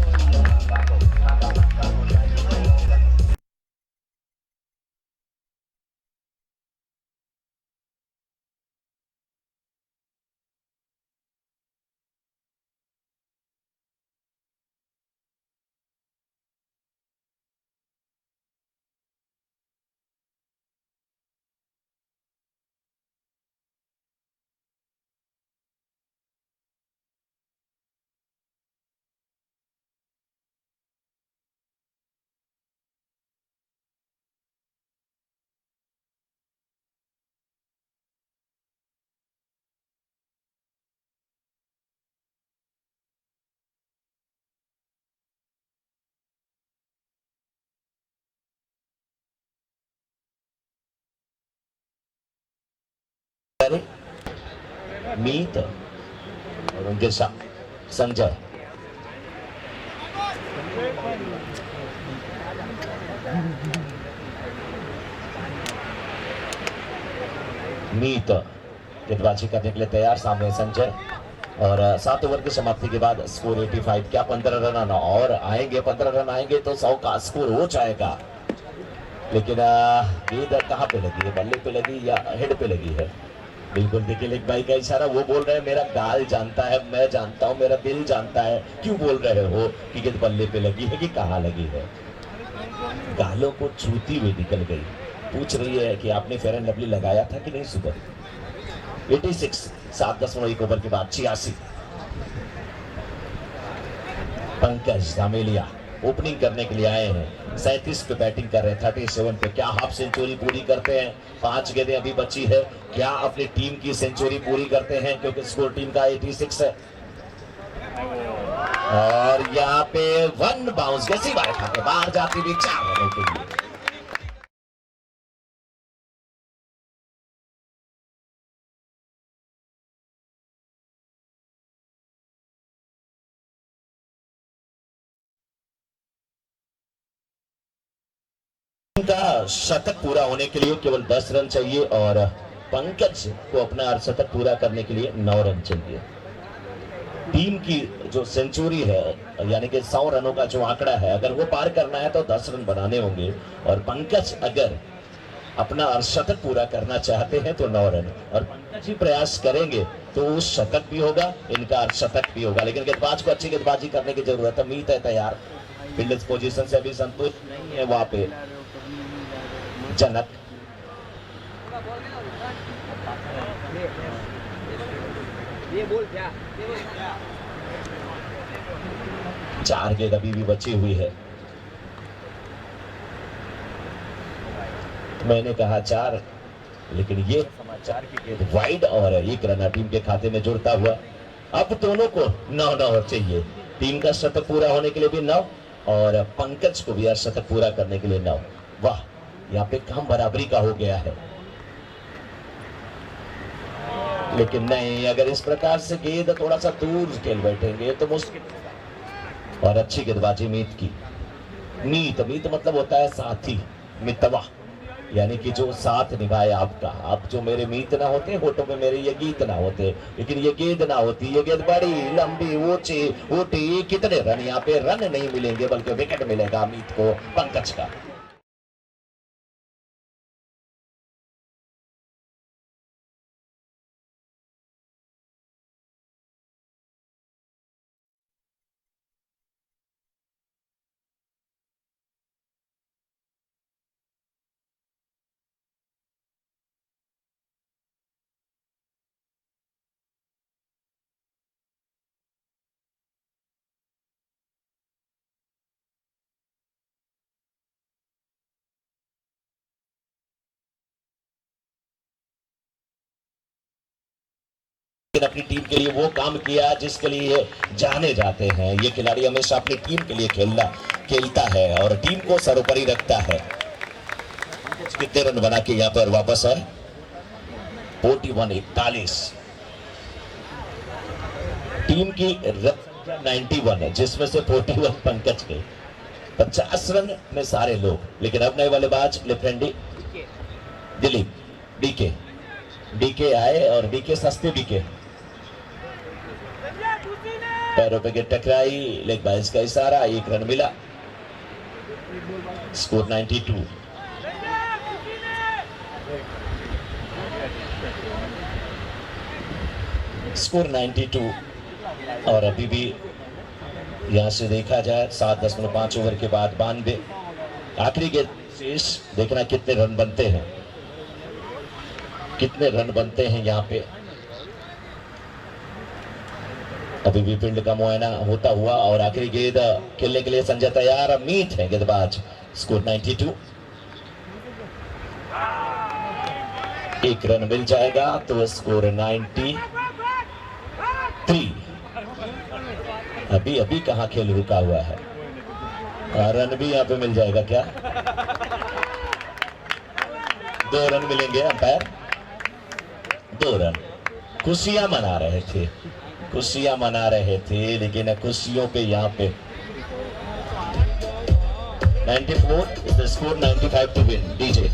मीत और उनके साथ संजय। मीत गेंदबाजी करने के लिए तैयार, सामने संजय। और 7 ओवर की समाप्ति के बाद स्कोर 85। क्या 15 रन और आएंगे? 15 रन आएंगे तो 100 का स्कोर हो जाएगा। लेकिन गेंद कहाँ पे लगी है? बल्ले पे लगी या हेड पे लगी है? बिल्कुल देखिए लेग भाई का इशारा, वो बोल रहे हैं मेरा गाल जानता है, मैं जानता हूँ, मेरा दिल जानता है। क्यों बोल रहे हो कि गेंद बल्ले पे लगी है कि कहाँ लगी है? गालों को छूती हुई निकल गई। पूछ रही है कि आपने फेयर एंड लवली लगाया था कि नहीं सुबह? 86, 7.1 ओवर के बाद 86। पंकज धामेलिया ओपनिंग करने के लिए आए हैं। 37 पे बैटिंग कर रहे हैं, 37 पे। क्या हाफ सेंचुरी पूरी करते हैं? 5 गेंदें अभी बची है। क्या अपनी टीम की सेंचुरी पूरी करते हैं? क्योंकि स्कोर टीम का 86 है। और यहाँ पे 1 बाउंस कैसी बात खाते बाहर जाती हुई 4 रनों के लिए। का शतक पूरा होने के लिए केवल 10 रन चाहिए और पंकज को अपना शतक पूरा करने के लिए 9 रन चाहिए। टीम की जो सेंचुरी है यानी कि 100 रनों का जो आंकड़ा है, अगर वो पार करना है तो 10 रन बनाने होंगे। और पंकज अगर अपना अर्धशतक पूरा करना चाहते हैं तो 9 रन, और पंकज ही प्रयास करेंगे तो उस शतक भी होगा, इनका अर्धशतक भी होगा। लेकिन गेंदबाज को अच्छी गेंदबाजी करने की जरूरत है। मीत है तैयार, फील्डर्स पोजीशन से अभी संतुष्ट नहीं है। वहां पे जनक ये बोल क्या? 4 गेंद अभी भी बची हुई है। मैंने कहा 4, लेकिन ये समाचार की गेंद वाइड और 1 रन टीम के खाते में जुड़ता हुआ। अब दोनों को 9 चाहिए। टीम का शतक पूरा होने के लिए भी 9 और पंकज को भी शतक पूरा करने के लिए 9। वाह, यहाँ पे काम बराबरी का हो गया है। लेकिन नहीं, अगर इस प्रकार से गेंद थोड़ा सा दूर खेल बैठेंगे तो मुश्किल। और अच्छी गेंदबाजी मीत की। मीत मतलब होता है साथी, मितवा, यानी कि जो साथ निभाए आपका। आप जो मेरे मीत ना होते, होठों में मेरे ये गीत ना होते, लेकिन ये गेंद ना होती, ये गेंद बड़ी लंबी ऊंची, कितने रन यहाँ पे रन नहीं मिलेंगे बल्कि विकेट मिलेगा मीत को, पंकज का। अपनी टीम के लिए वो काम किया जिसके लिए जाने जाते हैं। ये खिलाड़ी हमेशा अपनी टीम के लिए खेलता है और टीम को सर्वोपरि रखता है। कितने रन बना के यहाँ पर वापस है? 41 टीम की 91 है, जिसमें से 41 पंकज के। 50 रन में सारे लोग। लेकिन अब नए बल्लेबाज लेफ्ट हैंडी दिलीप डीके आए और डीके सस्ते डीके पैरों पे गिर टकराई। लेग बाइस का इशारा, 1 रन मिला। स्कोर 92। स्कोर 92 और अभी भी यहां से देखा जाए 7.5 ओवर के बाद 92। आखिरी गेंद शेष, देखना कितने रन बनते हैं, कितने रन बनते हैं यहाँ पे। अभी भी फील्ड का मुआयना होता हुआ और आखिरी गेंद खेलने के लिए संजय तैयार। मीत है गेंदबाज। स्कोर 92। 1 रन मिल जाएगा तो स्कोर 93। अभी कहां खेल रुका हुआ है? रन भी यहाँ पे मिल जाएगा क्या? 2 रन मिलेंगे अंपायर, 2 रन। खुशियां मना रहे थे लेकिन खुशियों पे यहाँ पे 94 is the score, 95 to win. DJ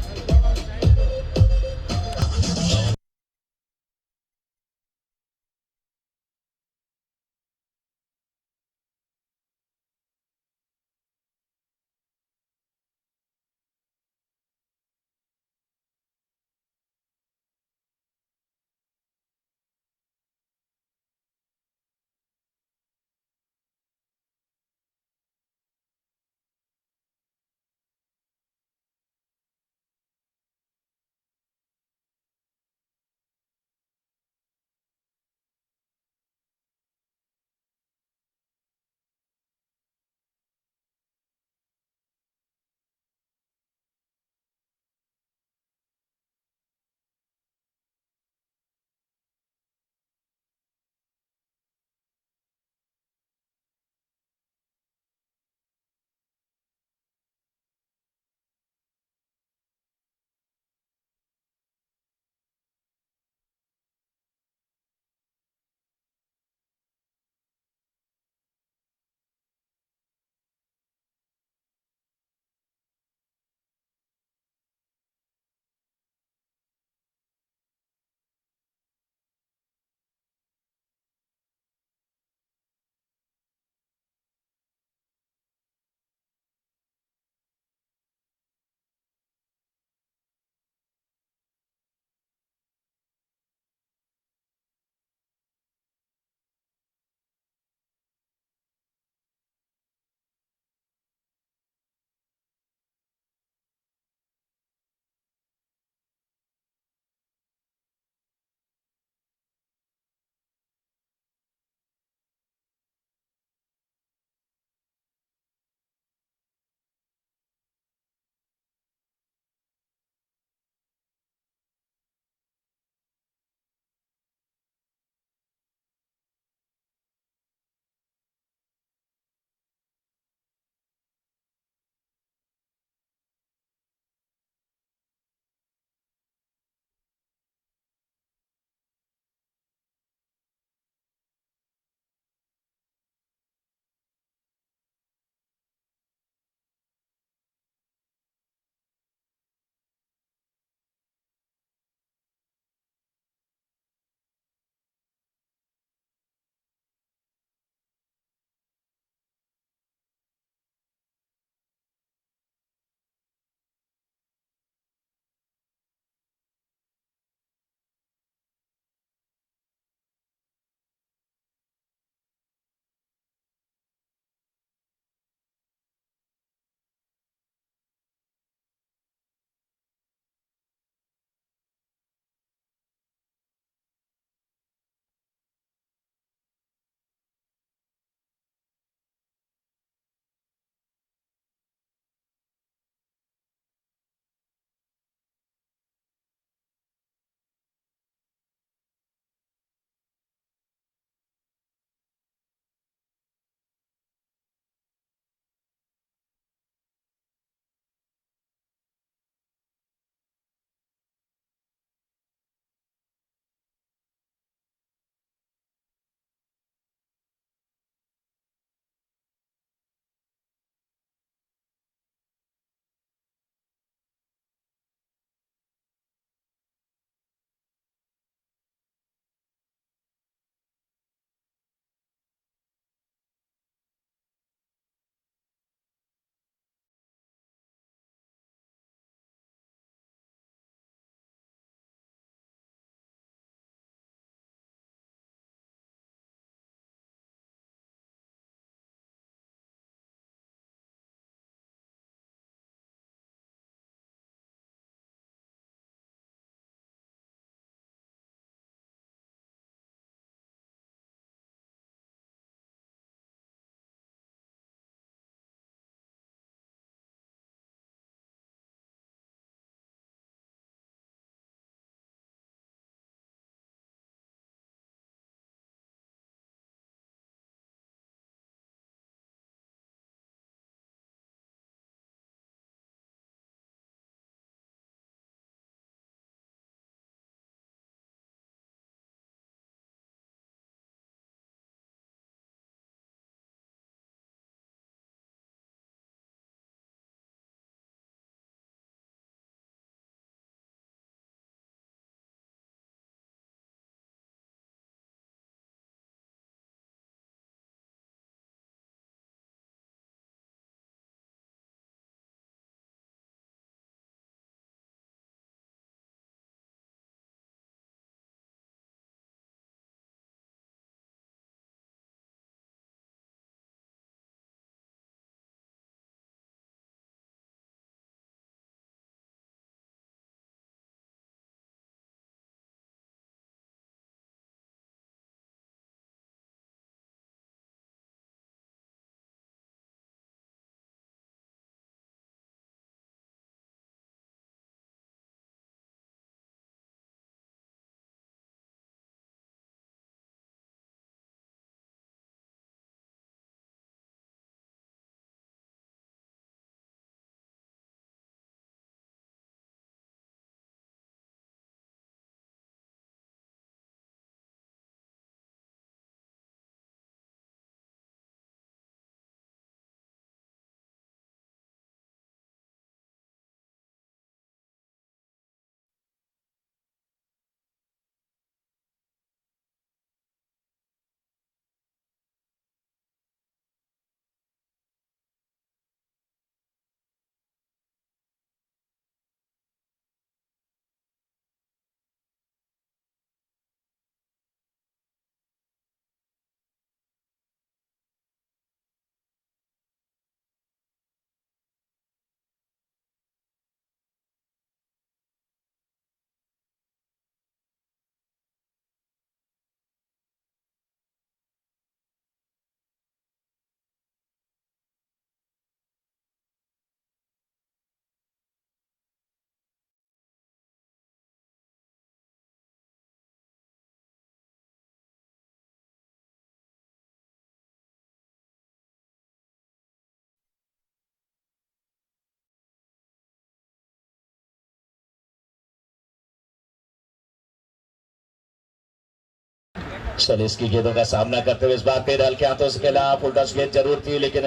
Shailesh की गेंदों का सामना करते हुए इस बार फिर हल्के हाथों से खेला। फुल टॉस गेंद जरूर थी लेकिन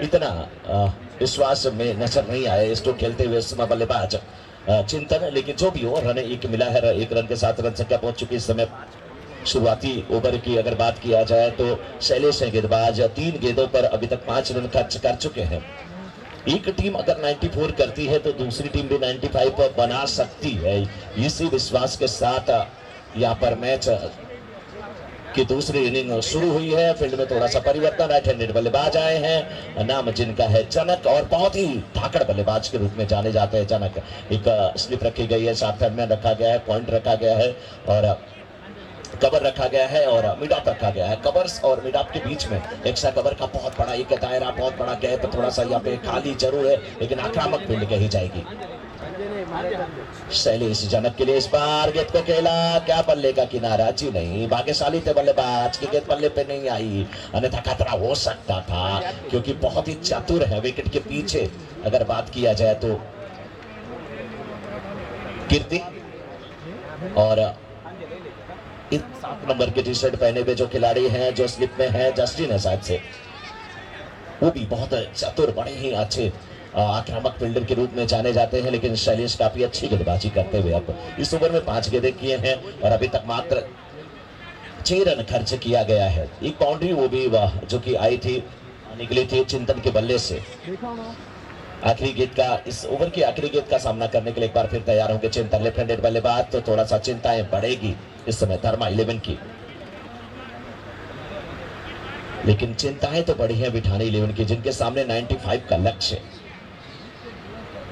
इतना विश्वास में नजर नहीं आया स्ट्रोक खेलते हुए इस समय बल्लेबाज चिंतन। लेकिन जो भी हो रन एक मिला है, एक रन के साथ रन संख्या पहुंच चुकी इस समय। शुरुआती ओवर की अगर बात किया जाए तो शैलेश है गेंदबाज, 3 गेंदों पर अभी तक 5 रन खर्च कर चुके हैं। एक टीम अगर 94 करती है तो दूसरी टीम भी 95 बना सकती है। इसी विश्वास के साथ यहाँ पर मैच की दूसरी इनिंग शुरू हुई है। फील्ड में थोड़ा सा परिवर्तन, राइट हैंडेड बल्लेबाज आए हैं, नाम जिनका है जनक और बहुत ही धाकड़ बल्लेबाज के रूप में जाने जाते हैं जनक। एक स्लिप रखी गई है, साथ में रखा गया है, पॉइंट रखा गया है और कवर रखा गया है और मिड ऑफ रखा गया है। कवर्स और मिड ऑफ के बीच में एक्स्ट्रा कवर का बहुत बड़ा एक दायरा, बहुत बड़ा गैप, थोड़ा सा यहाँ पे खाली जरूर है लेकिन आक्रामक फील्ड कही जाएगी। शैलेश जनक के लिए इस बार गेंद को खेला, क्या बल्ले का किनारा, जी नहीं, भाग्यशाली थे बल्लेबाज की गेंद बल्ले पे नहीं आई, अन्यथा खतरा हो सकता था क्योंकि बहुत ही चतुर है विकेट के पीछे अगर बात किया जाए तो कीर्ति। और 7 नंबर के टी शर्ट पहने हुए जो खिलाड़ी हैं, जो स्लिप में है, जस्टिन है शायद से, वो भी बहुत चतुर, बड़े ही अच्छे आक्रामक फील्डर के रूप में जाने जाते हैं। लेकिन शैलेश काफी अच्छी गेंदबाजी करते हुए अब इस ओवर में 5 गेंदें किए हैं और अभी तक मात्र 6 रन खर्च किया गया है। एक बाउंड्री वो भी जो कि आई थी, निकली थी चिंतन के बल्ले से। आखिरी गेंद का, इस ओवर की आखिरी गेंद का सामना करने के लिए एक बार फिर तैयार होंगे चिंतन, लेफ्ट हैंडेड बल्लेबाज, तो थोड़ा सा चिंताएं बढ़ेगी इस समय धर्मा 11 की। लेकिन चिंताएं तो बढ़ी हैं बिठानी 11 की, जिनके सामने 95 का लक्ष्य है।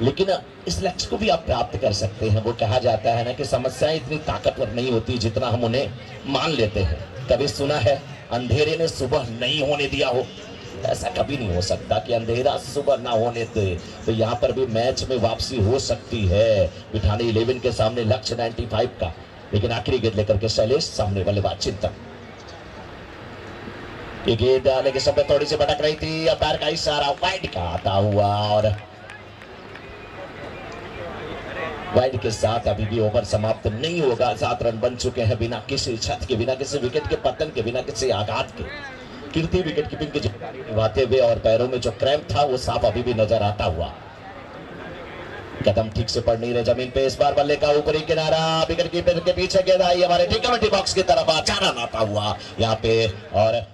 लेकिन इस लक्ष्य को भी आप प्राप्त कर सकते हैं। वो कहा जाता है ना कि समस्याएं इतनी ताकतवर नहीं होती जितना हम उन्हें मान लेते हैं। कभी सुना है अंधेरे ने सुबह नहीं होने दिया हो? ऐसा कभी नहीं हो सकता कि अंधेरा सुबह ना होने दे। तो यहाँ पर भी मैच में वापसी हो सकती है बिठानी 11 के सामने, लक्ष्य 95 का। लेकिन आखिरी गेंद लेकर के शैलेश, सामने बल्लेबाज चिंतन। ये गेंद लेकिन सब थोड़ी सी भटक रही थी, अंपायर का इशारा वाइड का आता हुआ और वाइड के साथ अभी भी ओवर समाप्त नहीं होगा। 7 रन बन चुके हैं बिना किसी छत के, बिना किसी विकेट के पतन के, बिना किसी आघात के। कीर्ति विकेट कीपिंग की जिम्मेदारी निभाते हुए और पैरों में जो क्रैम्प था वो साफ अभी भी नजर आता हुआ। कदम ठीक से पड़ नहीं रहे जमीन पे। इस बार बल्ले का ऊपरी किनारा, विकेट कीपर के पीछे गेंद आई हमारे ठीक कमेटी बॉक्स की तरफ, अचानक आता हुआ यहाँ पे और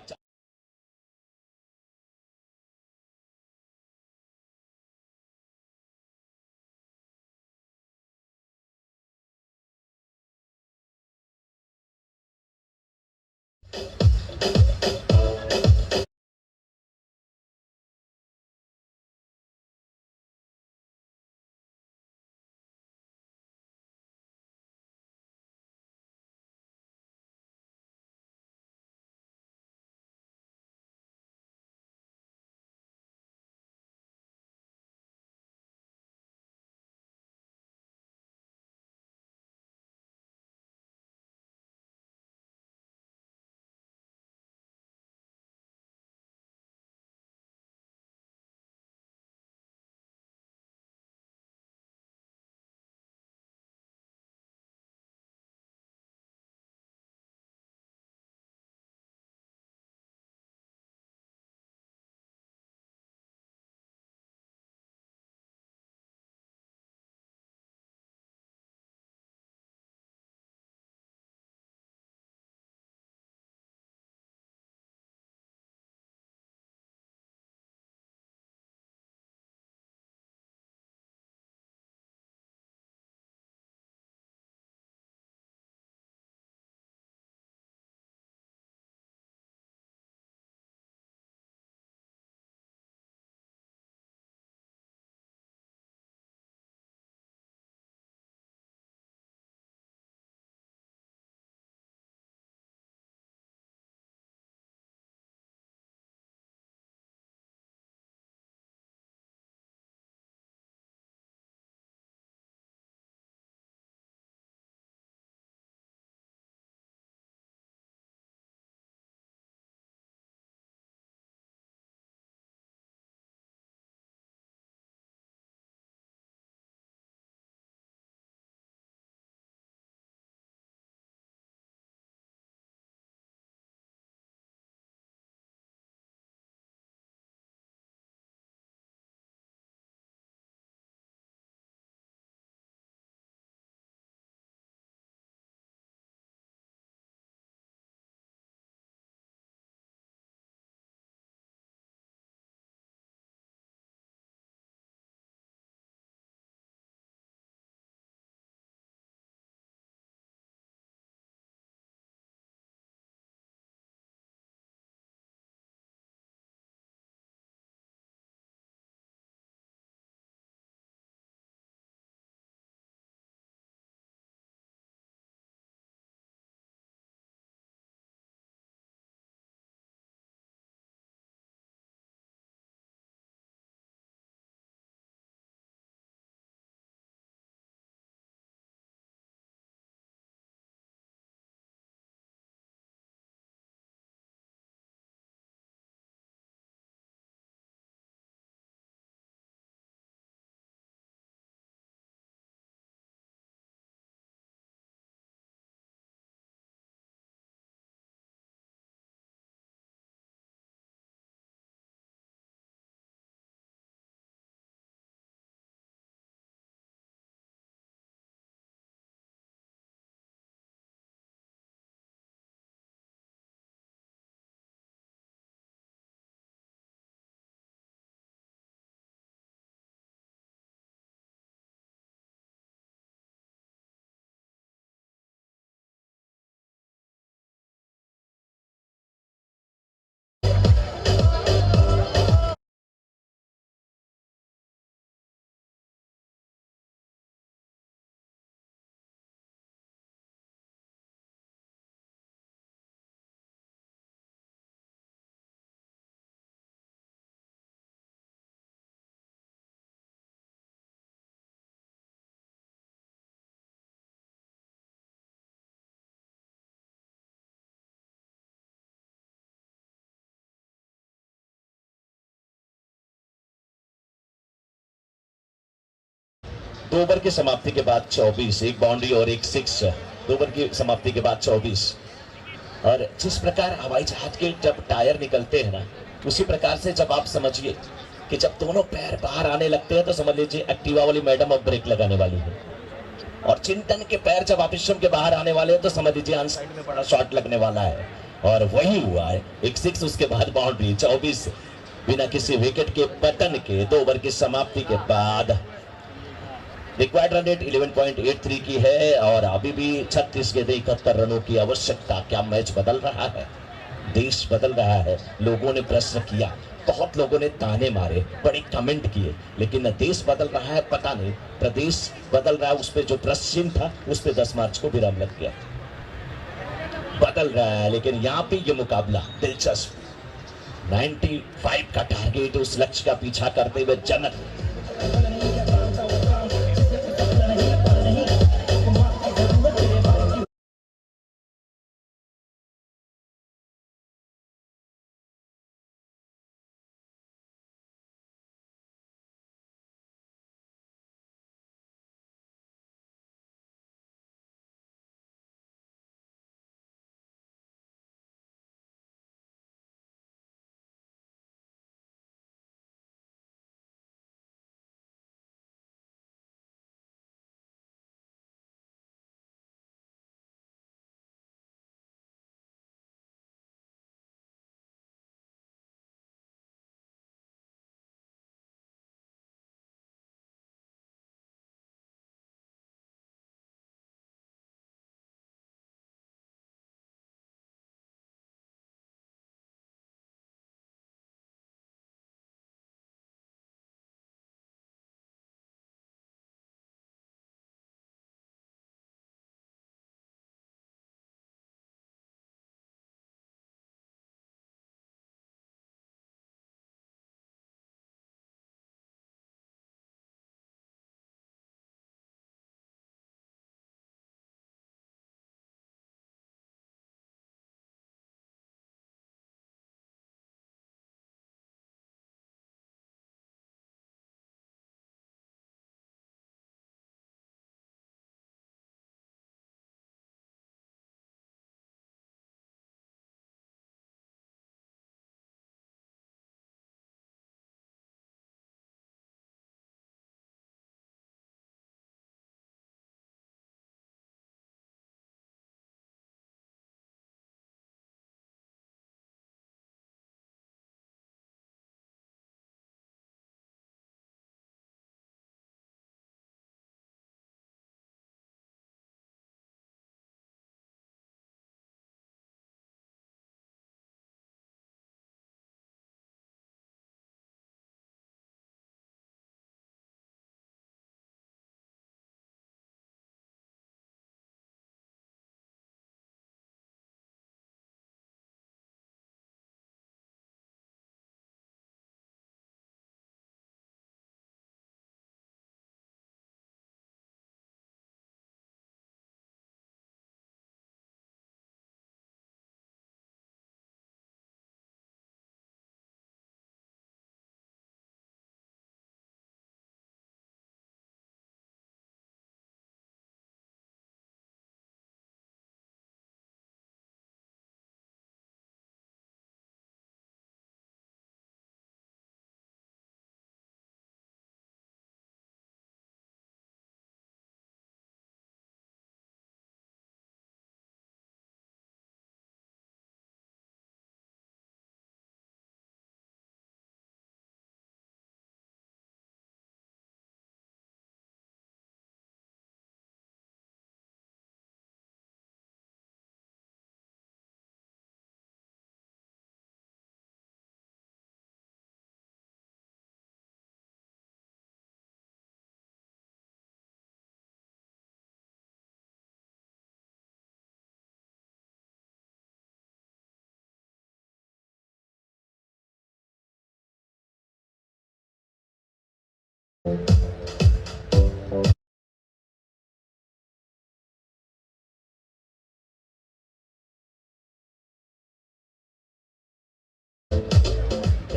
दो ओवर की समाप्ति के बाद 24, एक बाउंड्री और एक सिक्स। दो ओवर की समाप्ति के बाद 24। और जिस प्रकार हवाई जहाज के जब टायर निकलते हैं ना, उसी प्रकार से जब आप समझिए कि जब दोनों पैर बाहर आने लगते हैं तो समझ लीजिए एक्टिवा वाली मैडम अब ब्रेक लगाने वाली है। और चिंतन के पैर जब ऑफिशियम के बाहर आने वाले हैं तो समझ लीजिए ऑन साइड में बड़ा शॉट लगने वाला है। और वही हुआ है, एक सिक्स, उसके बाद बाउंड्री। 24 बिना किसी विकेट के पतन के 2 ओवर की समाप्ति के बाद। रिक्वायर्ड रन रेट 11.83 की है और अभी भी 36 गेंदें 71 रनों की आवश्यकता। क्या मैच बदल रहा है, देश बदल रहा है? लोगों ने प्रश्न किया, बहुत लोगों ने ताने मारे, बड़े कमेंट किए, लेकिन देश बदल रहा है पता नहीं, प्रदेश बदल रहा है। उस पर जो प्रश्न चिन्ह था उस पर 10 मार्च को विराम लग गया। बदल रहा है, लेकिन यहाँ पे ये मुकाबला दिलचस्प। 95 का टारगेट, उस लक्ष्य का पीछा करते हुए जनक।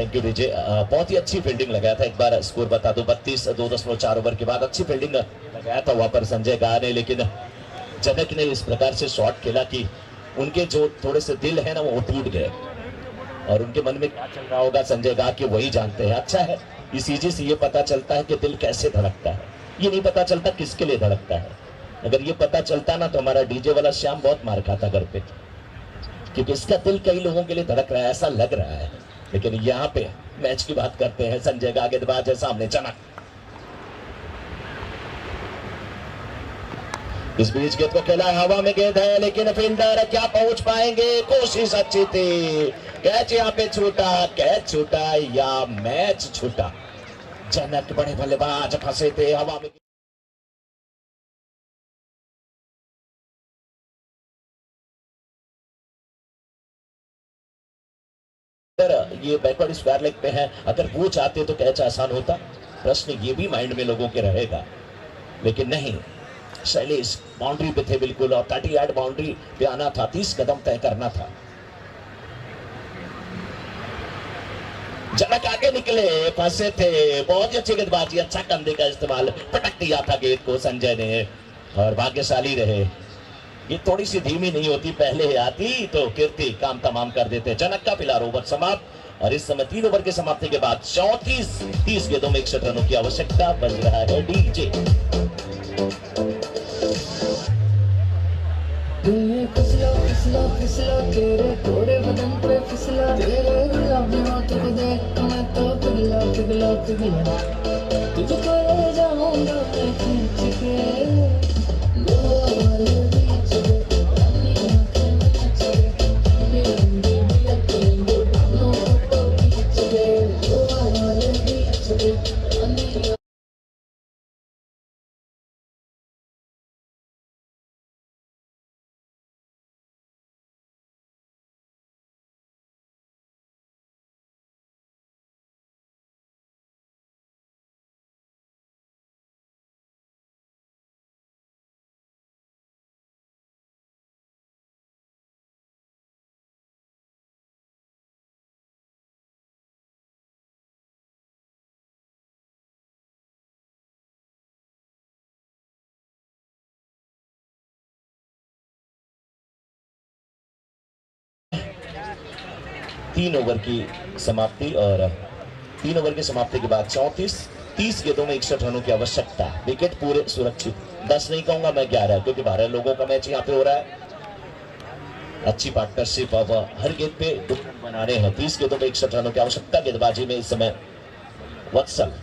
Thank you DJ. बहुत ही अच्छी फील्डिंग लगाया था। एक बार स्कोर बता दो, 32 2.4 ओवर के बाद अच्छी फील्डिंग लगाया था वहां पर संजय गा ने, लेकिन जनक ने इस प्रकार से शॉट खेला कि उनके जो थोड़े से दिल है ना वो टूट गए, और उनके मन में क्या चल रहा होगा संजय गा के वही जानते हैं। अच्छा है, इस चीज से ये पता चलता है कि दिल कैसे धड़कता है, ये नहीं पता चलता किसके लिए धड़कता है। अगर ये पता चलता ना तो हमारा डीजे वाला श्याम बहुत मार खाता घर पे, क्योंकि इसका दिल कई लोगों के लिए धड़क रहा है ऐसा लग रहा है। लेकिन यहाँ पे मैच की बात करते हैं, संजय गा गेंदबाज है, सामने जनक। इस बीच गेंद को खेला, हवा में गेंद है लेकिन फील्डर क्या पहुंच पाएंगे, कोशिश अच्छी थी, कैच यहाँ पे छूटा, कैच छूटा या मैच छूटा। जनक बड़े बल्लेबाज फंसे थे हवा में। ये बैकवर्ड स्क्वायर लेग पे है, अगर वो चाहते तो कैच आसान होता। प्रश्न ये भी माइंड में लोगों के रहेगा, लेकिन नहीं, शैलेश बाउंड्री पे थे बिल्कुल, और 30 यार्ड बाउंड्री पे आना था, 30 कदम तय करना था। जनक आगे निकले, फंसे थे, बहुत ही अच्छी गेंदबाजी, अच्छा कंधे का इस्तेमाल, पटक दिया था गेंद को संजय ने, और भाग्यशाली रहे। ये थोड़ी सी धीमी नहीं होती, पहले आती तो कीर्ति काम तमाम कर देते। जनक का फिलहाल ओवर समाप्त, और इस समय 3 ओवर की समाप्ति के बाद 30 गेंदों में 61 रनों की आवश्यकता। बज रहा है डीजे। फिसला फिसला फिसला तेरे गोरे बदन पे फिसला, तेरे गुलाबी होठ को देख मैं तो पिघला पिघला पिघला, तुझको ले जाऊंगा मैं खींच के गोवा वाले बीच पे, अपनी आंखें मीच के, मेरे बेबी अकेले दोनों फोटो खींच के, गोवा वाले बीच पे अपनी। तीन ओवर की समाप्ति, और 3 ओवर की समाप्ति के बाद 30 गेंदों में 61 रनों की आवश्यकता। विकेट पूरे सुरक्षित, 10 नहीं कहूंगा मैं 11, क्योंकि 12 लोगों का मैच यहाँ पे हो रहा है। अच्छी पार्टनरशिप, अब हर गेंद पे 2 रन बनाने हैं। 30 गेंदों में 61 रनों की आवश्यकता गेंदबाजी में इस समय। वत्सल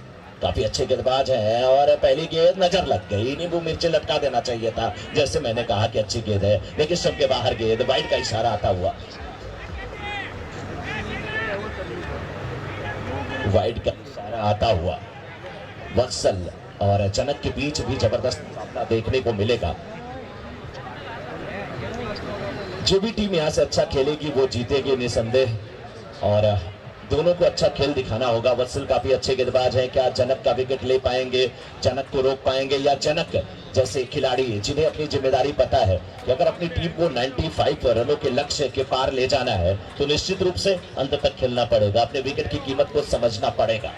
काफी अच्छे गेंदबाज हैं, और पहली गेंद नजर लग गई, नींबू मिर्ची लटका देना चाहिए था, जैसे मैंने कहा कि अच्छी गेंद है, लेकिन सबके बाहर गेंद, वाइड का इशारा आता हुआ, वाइड का इशारा आता हुआ। वत्सल और जनक के बीच भी जबरदस्त मुकाबला देखने को मिलेगा। जो भी टीम यहां से अच्छा खेलेगी वो जीतेगी निसंदेह, और दोनों को अच्छा खेल दिखाना होगा। वत्सल काफी अच्छे गेंदबाज हैं, क्या जनक का विकेट ले पाएंगे, जनक को रोक पाएंगे, या जनक जैसे खिलाड़ी जिन्हें अपनी जिम्मेदारी पता है कि अगर अपनी टीम को 95 रनों के लक्ष्य के पार ले जाना है तो निश्चित रूप से अंत तक खेलना पड़ेगा, अपने विकेट की कीमत को समझना पड़ेगा।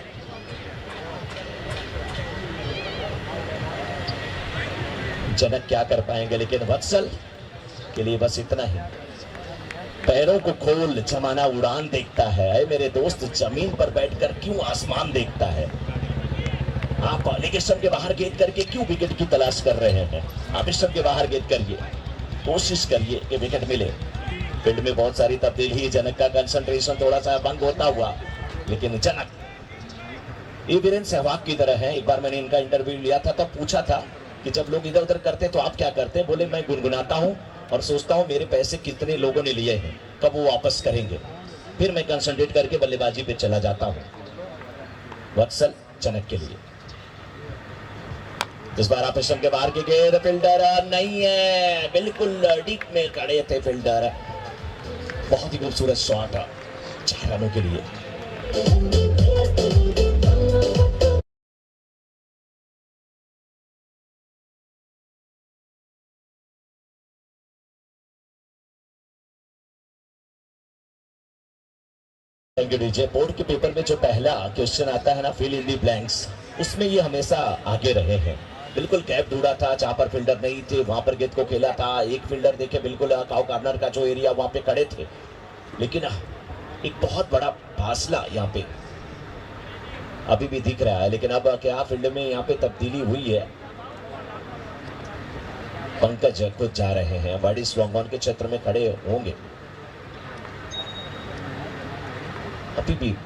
जनक क्या कर पाएंगे, लेकिन वत्सल के लिए बस इतना ही, पैरों को खोल जमाना उड़ान देखता है, मेरे दोस्त जमीन पर बैठकर क्यों आसमान देखता है। आप एलिगेशन के बाहर गेंद करके क्यों विकेट की तलाश कर रहे हैं, आप इस सब के बाहर गेंद करिए, कोशिश करिए कि विकेट मिले। फील्ड में बहुत सारी तब्दीली, जनक का कंसंट्रेशन थोड़ा सा भंग होता हुआ, लेकिन जनक ये वीरेंद्र सहवाग की तरह है। एक बार मैंने इनका इंटरव्यू लिया था, तब पूछा था कि जब लोग इधर उधर करते तो आप क्या करते, बोले मैं गुनगुनाता हूं और सोचता हूं मेरे पैसे कितने लोगों ने लिए हैं, कब वो वापस करेंगे, फिर मैं कंसंट्रेट करके बल्लेबाजी पे चला जाता हूं। वत्सल जनक के लिए इस बार आप के बाहर की गेंद, फील्डर नहीं है, बिल्कुल डीप में खड़े थे फील्डर, बहुत ही खूबसूरत शॉट 4 रनों के लिए। डीजे बोर्ड के पेपर में जो पहला क्वेश्चन आता है ना, फिल इन दी ब्लैंक्स, उसमें ये हमेशा आगे रहे हैं। बिल्कुल गैप ढूंढा था जहां पर फील्डर नहीं थे, वहां पर गेंद को खेला था। एक फील्डर देखे बिल्कुल काउ कार्नर का जो एरिया वहां पे खड़े थे, लेकिन एक बहुत बड़ा फासला यहाँ पे अभी भी दिख रहा है। लेकिन अब क्या फील्ड में यहाँ पे तब्दीली हुई है। पंकज खुद जा रहे हैं, बड़ी स्लॉन्ग ऑन के क्षेत्र में खड़े होंगे। अभी भी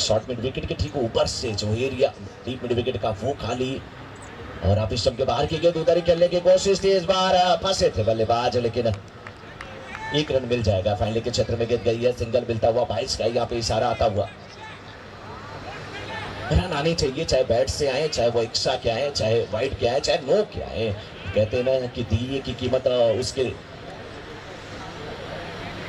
शॉर्ट मिड विकेट के ठीक ऊपर से जो एरिया डीप मिड विकेट का वो खाली, और आप इस के बाहर की गेंद उधर ही खेलने की कोशिश थी। इस बार फंसे थे बल्लेबाज, लेकिन एक रन मिल जाएगा। फाइनल के क्षेत्र में गेंद गई है, सिंगल मिलता हुआ 22 का यहाँ पे इशारा आता हुआ। रन आने चाहिए, चाहे बैट से आए, चाहे वो एक्स्ट्रा के आए, चाहे वाइड के आए, चाहे नो के आए। कहते हैं ना कि दिए की कीमत उसके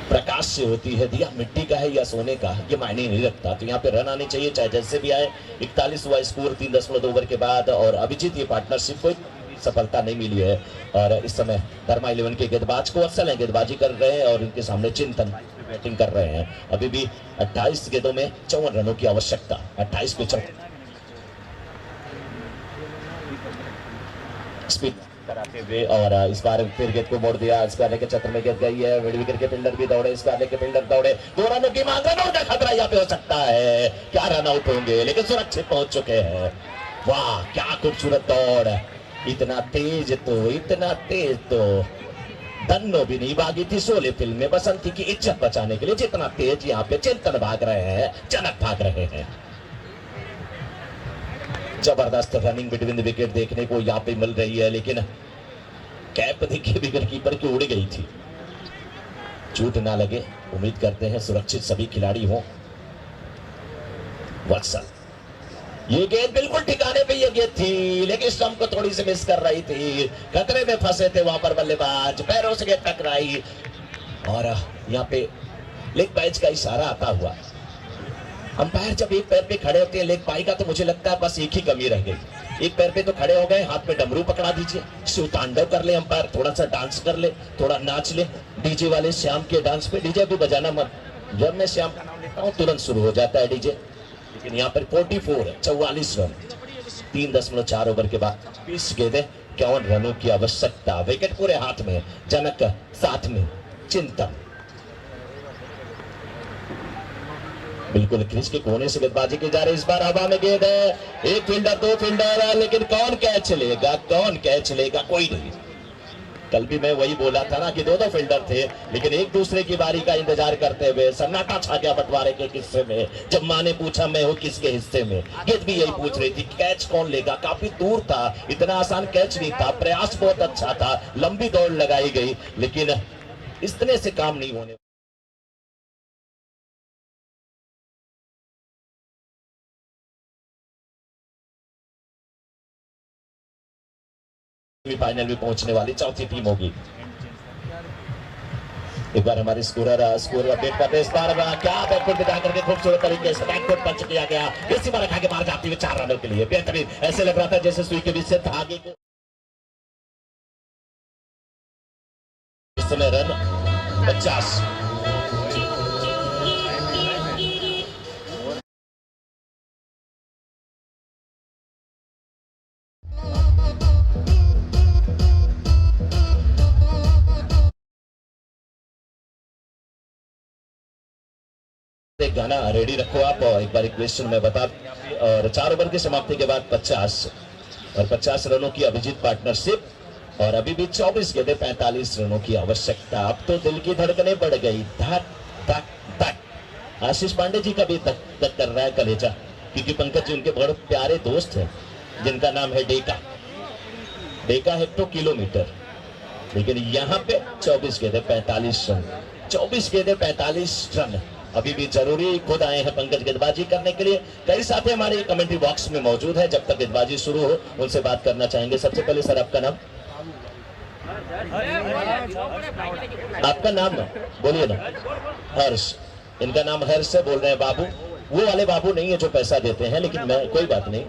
प्रकाश से होती है। दिया मिट्टी का है या सोने का, ये मायने नहीं रखता। तो यहाँ पे रन आने चाहिए, चाहे जैसे भी आए। 41 हुआ स्कोर 3.2 ओवर के बाद, और अभिजीत ये पार्टनरशिप को सफलता नहीं मिली है। और इस समय धर्मा 11 के गेंदबाज को असल है, गेंदबाजी कर रहे हैं, और उनके सामने चिंतन बैटिंग कर रहे हैं। अभी भी 28 गेंदों में 54 रनों की आवश्यकता। 28 पे 54 स्पीड कराते हुए, और इस बार फिर गेंद को मोड़ दिया। इस बार के क्षेत्र में गेंद गई है, मिड विकेट के फील्डर भी दौड़े, इस बार के फील्डर दौड़े। 2 रनों की मांग, रन आउट का खतरा यहाँ पे हो सकता है। क्या रन आउट होंगे, लेकिन सुरक्षित पहुंच चुके हैं। वाह क्या खूबसूरत दौड़, इतना तेज तो धन्नो भी नहीं भागी थी शोले फिल्म में बसंती की इज्जत बचाने के लिए। जितना तेज यहाँ पे चिंतन भाग रहे हैं, जनक भाग रहे हैं। जबरदस्त रनिंग बिटवीन द विकेट देखने को यहाँ पे मिल रही है, लेकिन कैप देखिए विकेट कीपर की उड़ गई थी। चोट ना लगे, उम्मीद करते हैं सुरक्षित सभी खिलाड़ी हों। वत्सल, ये गेंद बिल्कुल ठिकाने पे ये गेंद थी, लेकिन स्टंप को थोड़ी सी मिस कर रही थी। खतरे में फंसे थे वहां पर बल्लेबाज, पैरों से गेंद टकराई, और यहाँ पे लेग पैच का इशारा आता हुआ। अंपायर जब एक पैर पे खड़े होते हैं लेग पाई का, तो मुझे लगता है बस एक ही कमी रह गई। एक पैर पे तो खड़े हो गए, हाथ में डमरू पकड़ा दीजिए, शिव तांडव कर ले अंपायर, थोड़ा सा डांस कर ले, थोड़ा नाच ले। डीजे वाले श्याम के डांस पे डीजे भी बजाना मत, जब मैं श्याम का नाम लेता हूँ तुरंत शुरू हो जाता है डीजे। लेकिन यहाँ पर 44 रन 3.4 ओवर के बाद 20 गेंदें 51 रनों की आवश्यकता। विकेट पूरे हाथ में, जनक साथ में, चिंतन बिल्कुल क्रीज के कोने से गेंदबाजी की जा रही। इस बार हवा में गेंद है, एक फील्डर 2 फील्डर, लेकिन कौन कैच लेगा, कोई नहीं। कल भी मैं वही बोला था ना कि 2 फील्डर थे, लेकिन एक दूसरे की बारी का इंतजार करते हुए सन्नाटा छा गया बंटवारे के किस्से में। जब माँ ने पूछा मैं हूँ किसके हिस्से में, गेंद भी यही पूछ रही थी, कैच कौन लेगा। काफी दूर था, इतना आसान कैच नहीं था, प्रयास बहुत अच्छा था, लंबी दौड़ लगाई गई, लेकिन इतने से काम नहीं होने। फाइनल में पहुंचने वाली चौथी टीम होगी। एक बार हमारे स्कोर अपडेट करते हैं। इस बार क्या बैकफुट बिता करके खूबसूरत तरीके से बैकफुट पंच किया गया, इसी बार खा के मार जाती हुई 4 रनों के लिए। बेहतरीन, ऐसे लग रहा था जैसे सुई के बीच से धागे को। इस समय रन 50। एक गाना रेडी रखो आप, एक बार क्वेश्चन में बता। और 4 ओवर की समाप्ति के बाद 50 रनों की अभिजीत पार्टनरशिप, और अभी भी 24 गेंदें 45 रनों की आवश्यकता। अब तो दिल की धड़कनें बढ़ गई, धक धक धक। आशीष पांडे जी का भी धक धक कर रहा है कलेजा, क्योंकि पंकज जी उनके बहुत प्यारे दोस्त हैं, जिनका नाम है डेका हेक्टो किलोमीटर। लेकिन यहाँ पे 24 गेंदें 45 रन, 24 गेंदें 45 रन। अभी भी जरूरी खुद आए हैं पंकज गेंदबाजी करने के लिए। कई साथी हमारे कमेंट्री बॉक्स में मौजूद है, जब तक गेंदबाजी शुरू हो उनसे बात करना चाहेंगे। सबसे पहले सर आपका नाम बोलिए ना। हर्ष, इनका नाम हर्ष है, बोल रहे हैं बाबू। वो वाले बाबू नहीं है जो पैसा देते हैं, लेकिन मैं कोई बात नहीं।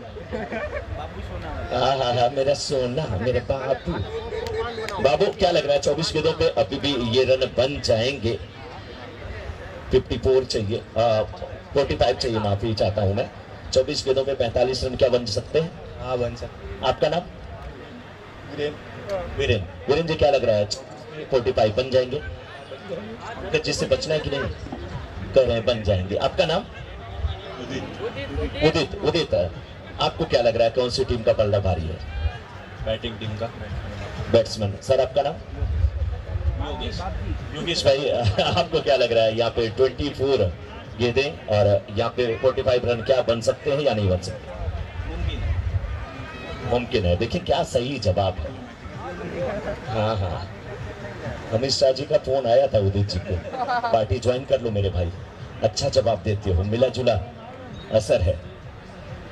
हाँ, मेरा सोना, मेरे बाबू क्या लग रहा है 24 गेंदों पे अभी भी ये रन बन जाएंगे। 54 चाहिए, 45 चाहिए, माफी चाहता हूं मैं। 24 गेंदों पे 45 रन क्या बन सकते हैं? हाँ बन सकते। आपका नाम? वीरेन। वीरेन जी क्या लग रहा है 45 बन जाएंगे? फिर जिससे बचना है कि नहीं? कह रहे हैं बन जाएंगे। आपका नाम? उदित। उदित आपको क्या लग रहा है कौन सी टीम का पलड़ा भारी है? बैटिंग टीम का। बैट्समैन। सर आपका नाम? योगेश भाई आपको क्या लग रहा है यहाँ पे 24 गेंदें और यहाँ पे 45 रन क्या बन सकते हैं या नहीं बन सकते? मुमकिन है। देखिए क्या सही जवाब है। हाँ हाँ, अमित शाह जी का फोन आया था उदित जी को, पार्टी ज्वाइन कर लो मेरे भाई, अच्छा जवाब देते हो, मिला जुला असर है।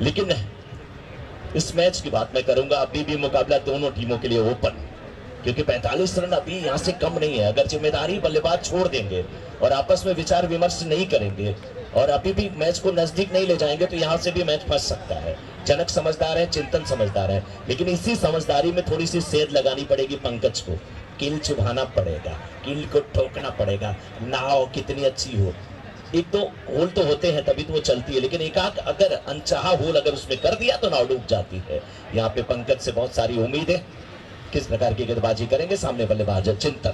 लेकिन इस मैच की बात मैं करूंगा, अभी भी मुकाबला दोनों टीमों के लिए ओपन, क्योंकि 45 रन अभी यहां से कम नहीं है। अगर जिम्मेदारी बल्लेबाज छोड़ देंगे और आपस में विचार विमर्श नहीं करेंगे और अभी भी मैच को नजदीक नहीं ले जाएंगे तो यहां से भी मैच फंस सकता है। जनक समझदार है, चिंतन समझदार है, लेकिन इसी समझदारी में थोड़ी सी सेध लगानी पड़ेगी पंकज को। कील चुभाना पड़ेगा, कील को ठोकना पड़ेगा। नाव कितनी अच्छी हो, एक दो होल तो होते हैं तभी तो वो चलती है, लेकिन एक आध अगर अनचाहा होल अगर उसमें कर दिया तो नाव डूब जाती है। यहाँ पे पंकज से बहुत सारी उम्मीद है। किस प्रकार की गेंदबाजी करेंगे सामने बल्लेबाज चिंतन।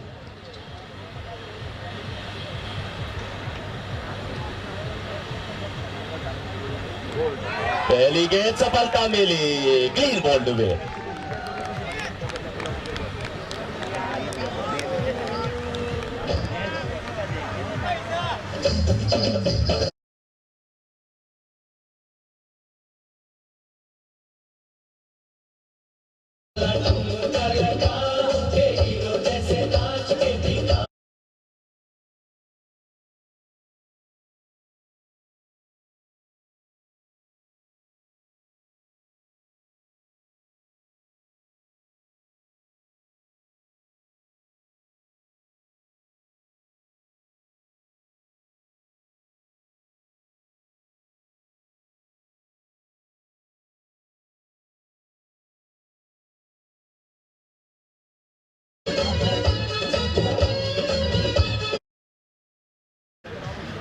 पहली गेंद सफलता मिली, क्लीन बॉल्ड हुए।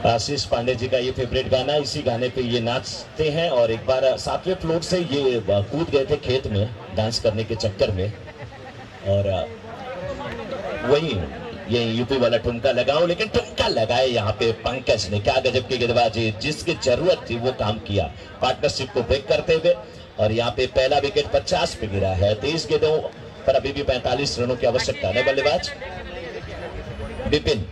आशीष पांडे जी का ये फेवरेट गाना, इसी गाने पे ये नाचते हैं। और एक बार 7वें फ्लोर से ये कूद गए थे खेत में डांस करने के चक्कर में, और वही ये यूपी वाला ठुमका लगाओ, लेकिन ठुमका लगाए यहाँ पे पंकज ने। क्या गजब की गेंदबाजी, जिसकी जरूरत थी वो काम किया पार्टनरशिप को ब्रेक करते हुए। और यहाँ पे पहला विकेट 50 पे गिरा है। 23 गेंदों पर अभी भी 45 रनों की आवश्यकता है। बल्लेबाज विपिन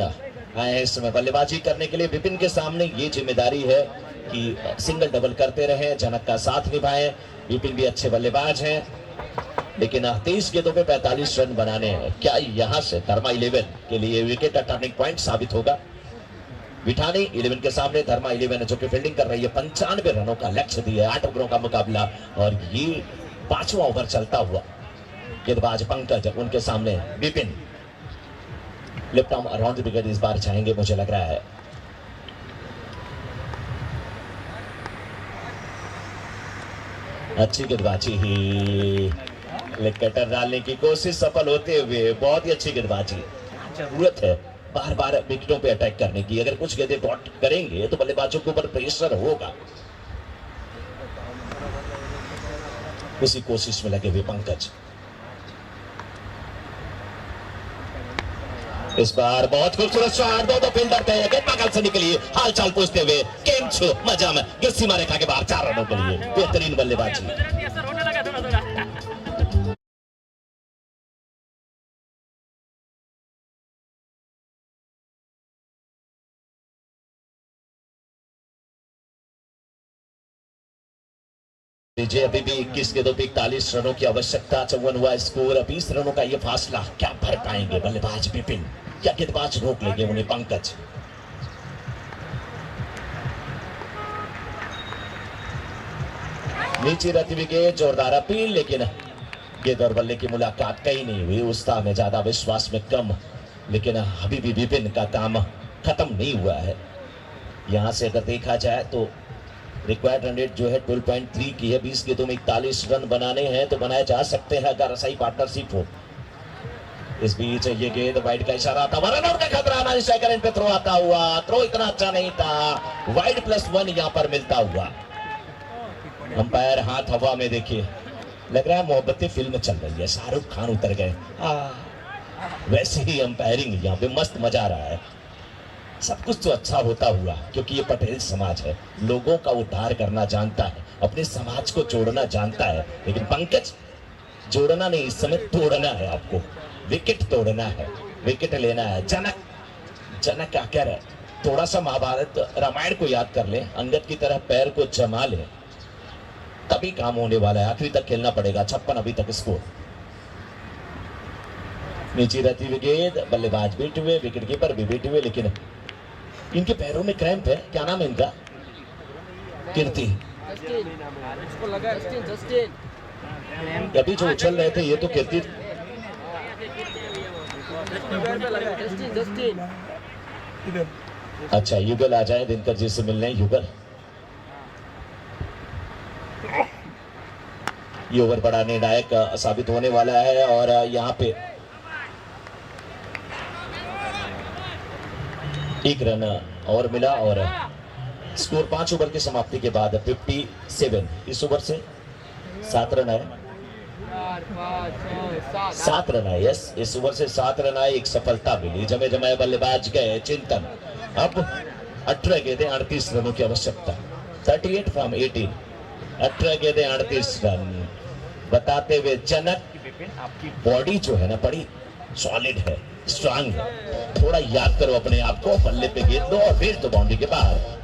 आए हैं इस समय बल्लेबाजी करने के लिए। विपिन के सामने ये जिम्मेदारी है कि सिंगल डबल करते रहे, जनक का साथ निभाएं। विपिन भी अच्छे बल्लेबाज हैं, लेकिन 23 गेंदों पे 45 रन बनाने हैं। क्या यहाँ से धर्मा 11 के लिए विकेट का टर्निंग पॉइंट साबित होगा? विठानी 11 के सामने धर्मा 11 जो कि फील्डिंग कर रही है। 95 रनों का लक्ष्य दिया, 8 ओवरों का मुकाबला, और ये 5वां ओवर चलता हुआ। गेंदबाज पंकज उनके सामने Vipin left arm around the wicket इस बार चाहेंगे, मुझे लग रहा है। अच्छी गेंदबाजी ही, लेग कटर डालने की कोशिश सफल होते हुए। बहुत ही अच्छी गेंदबाजी। जरूरत है बार बार विकेटों पे अटैक करने की। अगर कुछ गेंदें डॉट करेंगे तो बल्लेबाजों के ऊपर प्रेशर होगा। उसी कोशिश में लगे हुए पंकज। इस बार बहुत खूबसूरत शॉट, दो फील्डर थे, गेंद पागल से निकली। हाल चाल पूछते हुए गेम छो मजा में सीमा रेखा के बाहर 4 रनों के लिए बेहतरीन बल्लेबाजी। अभी भी 21 गेंदों पे 41 रनों की आवश्यकता। 54 हुआ स्कोर। 20 रनों का ये फासला क्या भर पाएंगे बल्लेबाज विपिन? क्या गेंदबाज रोक लेंगे उन्हें पंकज? नीचे रहती विकेट, जोरदार अपील, लेकिन गेंद और बल्ले की मुलाकात कहीं नहीं हुई। उत्साह में ज्यादा, विश्वास में कम, लेकिन अभी भी विपिन का काम खत्म नहीं हुआ है। यहां से अगर देखा जाए तो रिक्वायर्ड रन रेट जो है 12.3 की है। 20 गेंदों में 41 रन बनाने हैं तो बनाए जा सकते हैं अगर सही पार्टनरशिप हो। इस बीच ये गेंद वाइड का इशारा था, रन आउट का खतरा, ना स्ट्राइकर एंड पे थ्रो आता हुआ, थ्रो इतना अच्छा नहीं था, वाइड +1 यहां पर मिलता हुआ। अंपायर हाथ हवा में, देखिए लग रहा है मोहब्बतें फिल्म चल रही है, शाहरुख खान उतर गए। वैसे ही अंपायरिंग यहाँ पे मस्त, मजा आ रहा है। सब कुछ तो अच्छा होता हुआ, क्योंकि ये पटेल समाज है, लोगों का उद्धार करना जानता है, अपने समाज को जोड़ना जानता है। लेकिन पंकज, जोड़ना नहीं, इस समय तोड़ना है आपको, विकेट तोड़ना है, विकेट लेना है। जनक क्या कह रहे, थोड़ा सा महाभारत रामायण को याद कर ले, अंगद की तरह पैर को जमा ले, तभी काम होने वाला है। आखिरी तक खेलना पड़ेगा। 56 अभी तक स्कोर। नीचे रहती हुई गेंद, बल्लेबाज बीट हुए, विकेट कीपर भी बीट हुए, लेकिन इनके पैरों में क्रैम्प है। क्या नाम है इनका? कीर्ति। अभी जो उछल रहे थे ये तो कीर्ति। अच्छा, युगल आ जाए दिनकर जी से मिलने। युगल, ये ओवर बड़ा निर्णायक साबित होने वाला है और यहाँ पे एक रन और मिला और स्कोर 5 ओवर की समाप्ति के बाद 57। इस ओवर से 7 रन आए, 7 रन आए। यस, इस ओवर से 7 रन आए, एक सफलता मिली। जमे जमाए बल्लेबाज गए चिंतन। अब 18 गेंदें 38 रनों की आवश्यकता। 38 फ्रॉम 18, 18 गेंदें 38 रन बताते हुए जनक। बॉडी जो है ना बड़ी सॉलिड है, स्ट्रांग है। थोड़ा याद करो अपने आप को, बल्ले पे गेंद दो और भेज दो बाउंड्री के बाहर।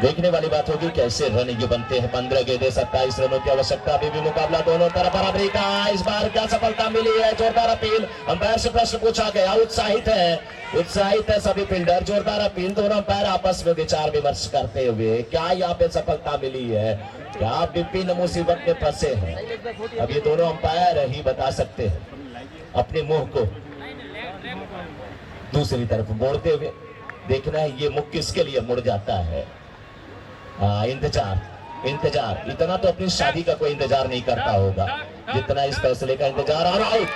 देखने वाली बात होगी कैसे रन ये बनते हैं। 15 गेंदें 27 रनों की आवश्यकता। अभी भी मुकाबला दोनों तरफ बराबरी का। इस बार क्या सफलता मिली है? जोरदार अपील। अंपायर से प्रश्न पूछा गया। उत्साहित है सभी फील्डर। जोरदार अपील। दोनों अंपायर आपस में विचार विमर्श करते हुए क्या यहाँ पे सफलता मिली है, क्या विपिन मुसीबत में फंसे हैं, अब ये दोनों अंपायर ही बता सकते हैं। अपने मुंह को दूसरी तरफ मोड़ते हुए देखना है ये मुख किसके लिए मुड़ जाता है। इंतजार इतना तो अपनी शादी का कोई इंतजार नहीं करता होगा जितना इस फैसले का इंतजार। और आउट।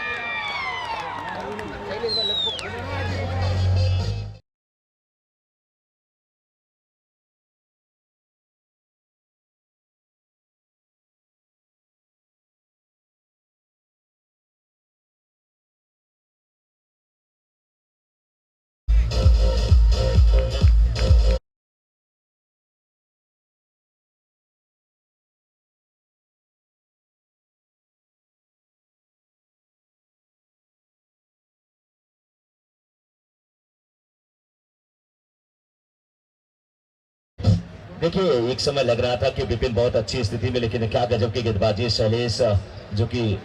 देखिए एक समय लग रहा था कि विपिन बहुत अच्छी स्थिति में, लेकिन क्या गजब की गेंदबाजी। शैलेश जो कि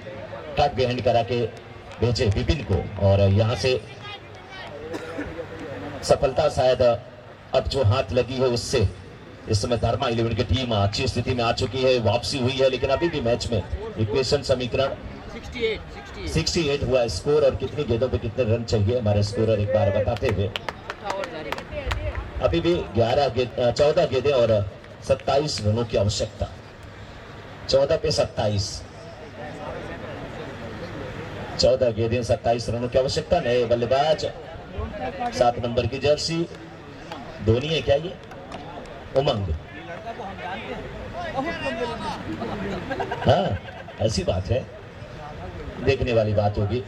कट बिहाइंड करा के भेजे विपिन को, और यहां से सफलता शायद अब जो हाथ लगी है उससे इस समय धर्मा 11 की टीम अच्छी स्थिति में आ चुकी है। वापसी हुई है, लेकिन अभी भी मैच में इक्वेशन समीकरण 68 हुआ स्कोर। और कितनी गेंदों पे कितने रन चाहिए हमारे स्कोरर एक बार बताते हुए। अभी भी 14 गेंदें और 27 रनों की आवश्यकता। 14 पे 27, 14 गेंदें 27 रनों की आवश्यकता। नए बल्लेबाज 7 नंबर की जर्सी धोनी है क्या ये? उमंग। हाँ ऐसी बात है, देखने वाली बात होगी।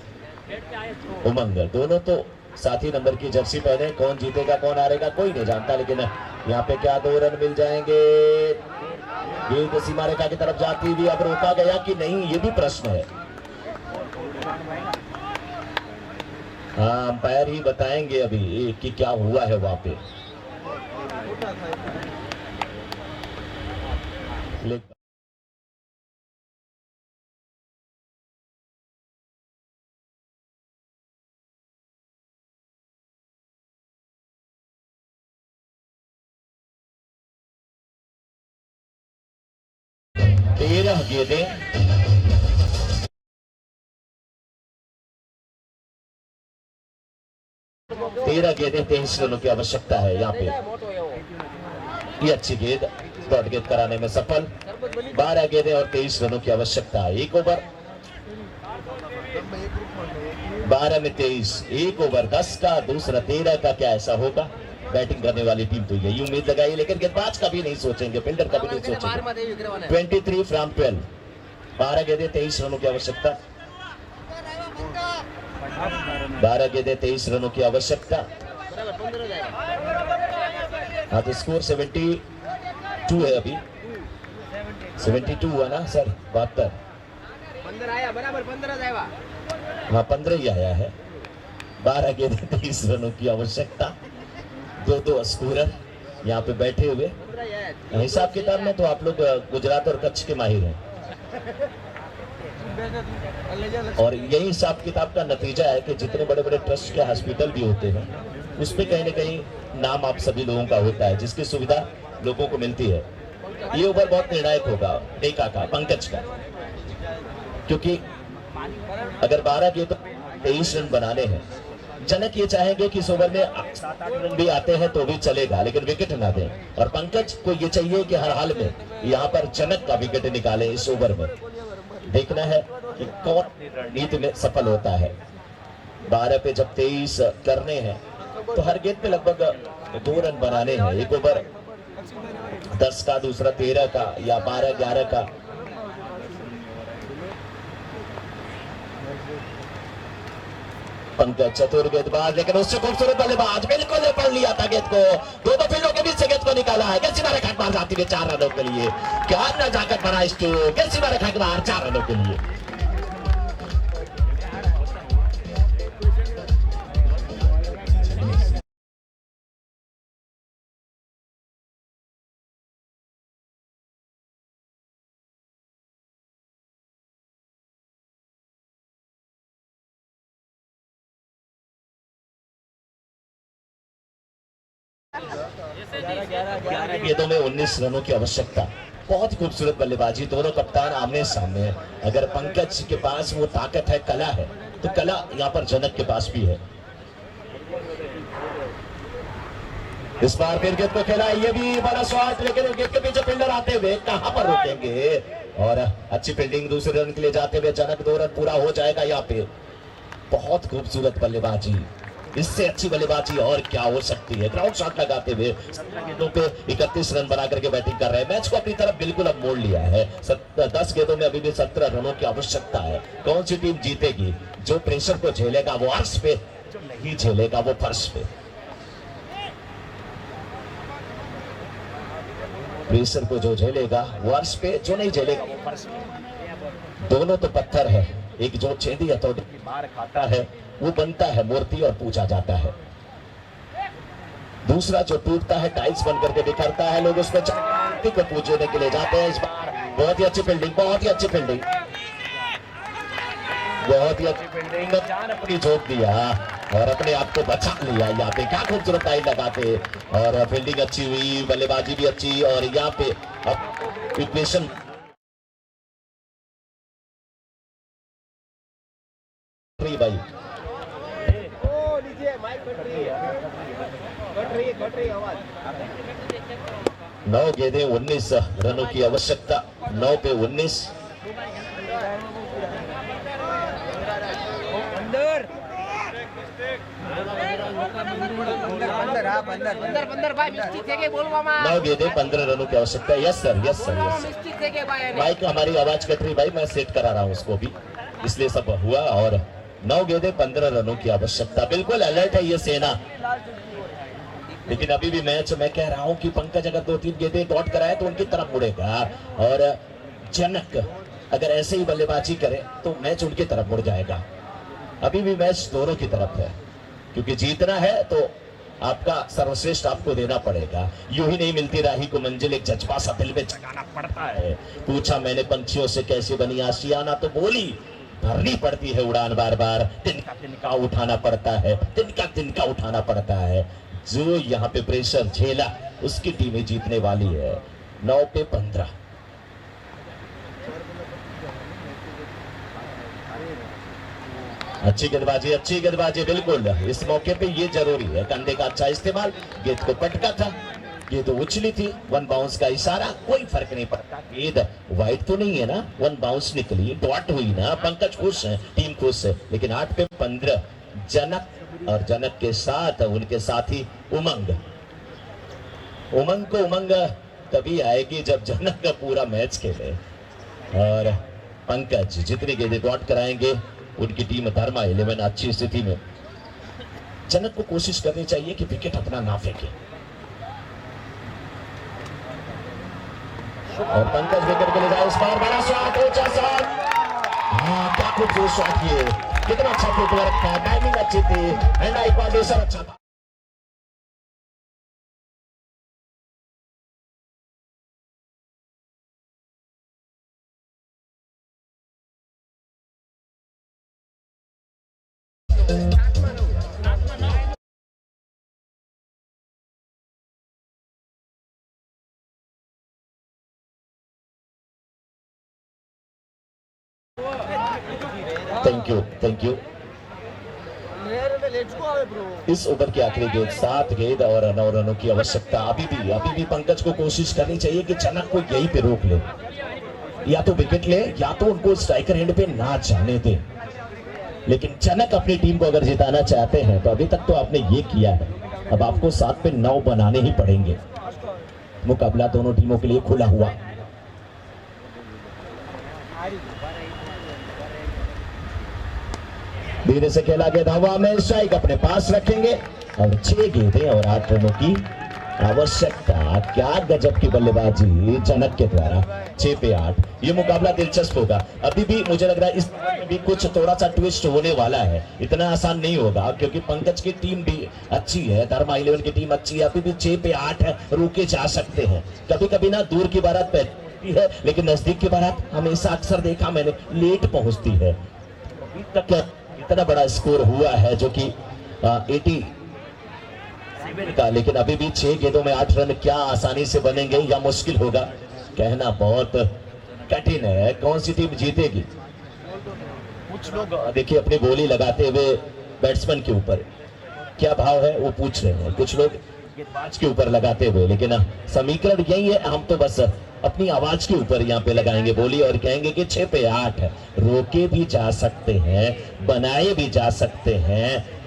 उमंग दोनों तो 7 ही नंबर की जर्सी पहने। कौन जीतेगा कौन हारेगा कोई नहीं जानता, लेकिन यहाँ पे क्या 2 रन मिल जाएंगे? गेंद सीमा रेखा की तरफ जाती हुई अब रोका गया कि नहीं, ये भी प्रश्न है। हाँ अंपायर ही बताएंगे अभी कि क्या हुआ है वहां पे। तेरह गेंदें 23 रनों की आवश्यकता है यहाँ पे। ये अच्छी गेंद, डॉट गेंद कराने में सफल। 12 गेंदें और 23 रनों की आवश्यकता है। 1 ओवर 12 में 23, 1 ओवर 10 का, दूसरा 13 का। क्या ऐसा होगा? बैटिंग करने वाली टीम तो यही उम्मीद लगाई, लेकिन गेंदबाज कभी नहीं सोचेंगे, फील्डर कभी नहीं सोचेंगे। 23 फ्रॉम 12, 12 गेंदें 23 रनों की आवश्यकता। 12 गेंदें 23 रनों की आवश्यकता। हाँ तो स्कोर 72 है अभी। 72 हुआ ना सर? 72 हाँ 15 ही आया है। 12 गेंदें 23 रनों की आवश्यकता। 2 स्कोरर यहाँ पे बैठे हुए। हिसाब किताब में तो आप लोग गुजरात और कच्छ के माहिर हैं, और यही हिसाब किताब का नतीजा है कि जितने बड़े बड़े ट्रस्ट के हॉस्पिटल भी होते हैं उस पे कहीं ना कहीं नाम आप सभी लोगों का होता है, जिसकी सुविधा लोगों को मिलती है। ये ओवर बहुत निर्णायक होगा टेका का, पंकज का, क्योंकि अगर 12 के तो 23 रन बनाने हैं। जनक ये चाहेंगे कि इस ओवर में 7-8 रन भी आते हैं तो भी चलेगा, लेकिन विकेट ना दें। और पंकज को ये चाहिए कि हर हाल में यहाँ पर जनक का विकेट निकाले इस ओवर में। देखना है कि कौन नीति में सफल होता है। 12 पे जब 23 करने हैं तो हर गेंद पे लगभग 2 रन बनाने हैं। 1 ओवर 10 का, दूसरा 13 का या 12-11 का। पंकज चतुर गेंदबाज, लेकिन उससे खूबसूरत बल्लेबाज बिल्कुल पढ़ लिया था गेंद को। 2 फील्डों के बीच से गेंद को निकाला है। गेंद सीमा रेखा के बाहर जाती है 4 रनों के लिए। क्या नजाकत बना स्टोक। गेंद सीमा रेखा के बाहर 4 रनों के लिए। गेंदों में 19 रनों की आवश्यकता। बहुत खूबसूरत बल्लेबाजी, दोनों कप्तान आमने सामने हैं। अगर पंकज के पास वो ताकत है, कला है, तो कला यहाँ पर जनक के पास भी है। इस बार फिर गेंद को खेला, ये भी बड़ा शॉट, लेकिन गेंद के पीछे फील्डर आते हुए कहां पर रोकेंगे, और अच्छी फील्डिंग, दूसरे रन के लिए जाते हुए जनक 2 रन पूरा हो जाएगा यहाँ पे। बहुत खूबसूरत बल्लेबाजी, इससे अच्छी बल्लेबाजी और क्या हो सकती है। ग्राउंड शॉट लगाते हुए 17 गेंदों पे 31 रन बना करके बैटिंग कर रहे हैं। मैच को अपनी तरफ बिल्कुल अब मोड़ लिया है। 10 गेंदों में अभी भी 17 रनों की आवश्यकता है। कौन सी टीम जीतेगी? जो प्रेशर को झेलेगा वो अर्श पे, जो नहीं झेलेगा वो फर्श पे। प्रेशर को जो झेलेगा वो अर्श पे, जो नहीं झेलेगा वो फर्श पे। दोनों तो पत्थर है, एक जो छेदी हथौड़ी की मार खाता है वो बनता है मूर्ति और पूछा जाता है। दूसरा जो टूटता है टाइल्स बन करके बिखरता है, लोग उसमें मूर्ति को पूजने के लिए जाते हैं। इस बार बहुत ही अच्छी फील्डिंग, बहुत ही अच्छी फील्डिंग, बहुत ही अच्छी फील्डिंग, जान अपनी झोंक दिया और अपने आप को बचा लिया। यहाँ पे क्या खूबसूरत टाइल लगाते, और फील्डिंग अच्छी हुई, बल्लेबाजी भी अच्छी, और यहाँ पे अब इक्वेशन भाई 9 गेंदें 19 रनों की आवश्यकता। 9 पे 19। नौ गेंदें 15 रनों की आवश्यकता। Yes sir, yes sir, yes sir. Mic हमारी आवाज कट रही भाई, मैं सेट करा रहा हूँ उसको भी, इसलिए सब हुआ। और 9 गेंदें 15 रनों की आवश्यकता। बिल्कुल अलर्ट है ये सेना, लेकिन अभी भी मैच मैं कह रहा हूं कि पंकज अगर 2-3 गेंदें डॉट कराए तो उनकी तरफ मुड़ेगा, और जनक अगर ऐसे ही बल्लेबाजी करे तो मैच उनकी तरफ मुड़ जाएगा। अभी भी मैच दोनों की तरफ है, क्योंकि जीतना है तो आपका सर्वश्रेष्ठ आपको देना पड़ेगा। यूं ही नहीं मिलती राही को मंजिल, एक जज्बा सा दिल में जगाना पड़ता है। पूछा मैंने पंछियों से कैसे बनी आशियाना, तो बोली भरनी पड़ती है उड़ान बार बार, तिनका तिनका उठाना पड़ता है, तिनका तिनका उठाना पड़ता है। जो यहाँ पे प्रेशर झेला उसकी टीमें जीतने वाली है। 9 पे 15। अच्छी गेंदबाजी, अच्छी गेंदबाजी, बिल्कुल इस मौके पे ये जरूरी है। कंधे का अच्छा इस्तेमाल, गेंद को पटका था, गेंद तो उछली थी, 1 बाउंस का इशारा, कोई फर्क नहीं पड़ता। गेंद वाइड तो नहीं है ना, 1 बाउंस निकली, डॉट हुई ना, पंकज खुश है, टीम खुश है। लेकिन 8 पे 15 जनक, और जनक के साथ उनके साथी उमंग। उमंग को उमंग तभी आएगी जब जनक का पूरा मैच खेले, और पंकज जितनी गेंदें डॉट कराएंगे उनकी टीम धर्मा 11 अच्छी स्थिति में। जनक को कोशिश करनी चाहिए कि विकेट अपना ना फेंके, और पंकज विकेट के लिए जाए। इस बार बड़ा शॉट, ऊंचा शॉट, हाँ क्या खूबसूरत शॉट, ये कितना अच्छा फुटवर्क था, टाइमिंग अच्छी थी, हैंड आई कोऑर्डिनेशन अच्छा था। Thank you, thank you. इस ओवर की आखिरी गेंद, 7 गेंद और 9 रनों की आवश्यकता। अभी भी पंकज को कोशिश करनी चाहिए कि जनक को यहीं पे रोक ले, या तो विकेट ले या तो उनको स्ट्राइकर एंड पे ना जाने दे। लेकिन जनक अपनी टीम को अगर जिताना चाहते हैं तो अभी तक तो आपने ये किया है, अब आपको 7 पे 9 बनाने ही पड़ेंगे। मुकाबला दोनों टीमों के लिए खुला हुआ। धीरे से खेला गया हवा में, स्ट्राइक अपने पास रखेंगे, और 6 गेंदें और 8 रनों की आवश्यकता। क्या गजब की बल्लेबाजी जनक के द्वारा। 6 पे 8, ये मुकाबला दिलचस्प होगा। अभी भी मुझे लग रहा है इसमें भी कुछ थोड़ा सा ट्विस्ट होने वाला है, इतना आसान नहीं होगा, क्योंकि पंकज की टीम भी अच्छी है, धर्मा 11 की टीम अच्छी है। अभी भी 6 पे 8 है, रोके जा सकते हैं। कभी कभी ना दूर की बारात पहली है, लेकिन नजदीक की बारात हमेशा अक्सर देखा मैंने लेट पहुंचती है। अभी तक इतना बड़ा स्कोर हुआ है, जो कि 80 का, लेकिन अभी भी 6 गेंदों में 8 रन क्या आसानी से बनेंगे या मुश्किल होगा, कहना बहुत कठिन है। कौन सी टीम जीतेगी? कुछ लोग देखिए अपनी बोली लगाते हुए बैट्समैन के ऊपर क्या भाव है वो पूछ रहे हैं, कुछ लोग गेंदबाज के ऊपर लगाते हुए, लेकिन समीकरण यही है, हम तो बस अपनी आवाज के ऊपर यहाँ पे लगाएंगे बोली और कहेंगे कि 6 पे 8 रोके भी जा सकते हैं, बनाए भी जा सकते हैं।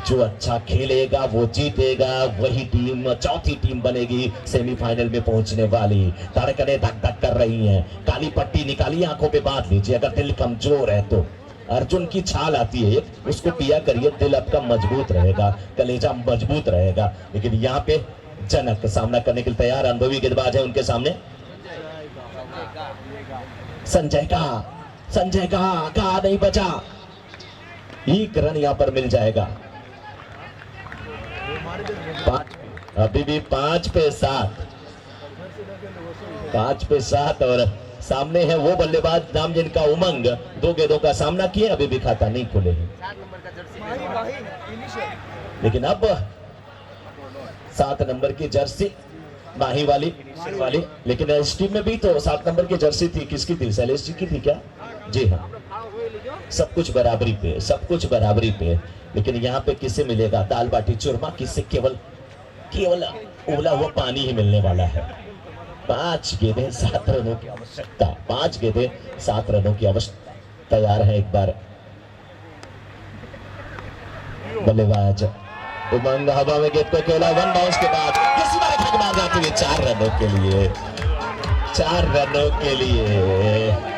जो अच्छा खेलेगा वो जीतेगा, वही टीम चौथी टीम बनेगी सेमीफाइनल में पहुंचने वाली। धड़कनें धक धक कर रही हैं, काली पट्टी निकाली आंखों पे बांध लीजिए, अगर दिल कमजोर है तो अर्जुन की छाल आती है उसको पिया करिए, दिल आपका मजबूत रहेगा, कलेजा मजबूत रहेगा। लेकिन यहाँ पे जनक सामना करने के लिए तैयार, अनुभवी गेंदबाज है उनके सामने। संजय का नहीं बचा, एक रन यहाँ पर मिल जाएगा। 5 अभी भी 5 पे 7 और सामने है वो बल्लेबाज नाम जिनका उमंग, 2 गेंदों का सामना किए, अभी भी खाता नहीं खुले हैं। लेकिन अब 7 नंबर की जर्सी माही वाली, लेकिन इस टीम में भी तो 7 नंबर की जर्सी थी, किसकी थी? शैलेश जी की थी क्या? जी हाँ, सब कुछ बराबरी पे। लेकिन यहाँ पे किसे मिलेगा दाल बाटी चूरमा? किसे? केवल उबला हुआ पानी ही मिलने वाला है। 5 गेंदें 7 रनों की आवश्यकता, 5 गेंदें 7 रनों की आवश्यकता। तैयार है एक बार बल्लेबाज उमंग, हवा में गेंद को खेला, 1 बाउंस के बाद किसी बार ठग मार जाती है 4 रनों के लिए, 4 रनों के लिए।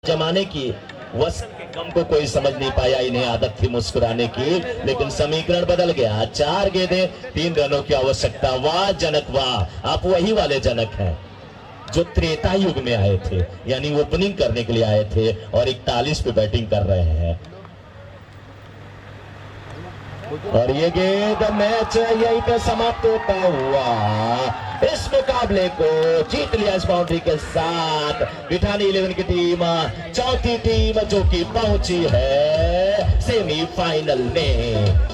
जमाने की वसन के गम को कोई समझ नहीं पाया, इन्हें आदत थी मुस्कुराने की, लेकिन समीकरण बदल गया। 4 गेंदें 3 रनों की आवश्यकता। वाह जनक वाह, आप वही वाले जनक हैं जो त्रेता युग में आए थे, यानी ओपनिंग करने के लिए आए थे और 41 पे बैटिंग कर रहे हैं। और ये गेंद मैच यहीं पे समाप्त होता हुआ इस मुकाबले को जीत लिया इस बाउंड्री के साथ बिठानी 11 की टीम, चौथी टीम जो कि पहुंची है सेमीफाइनल में।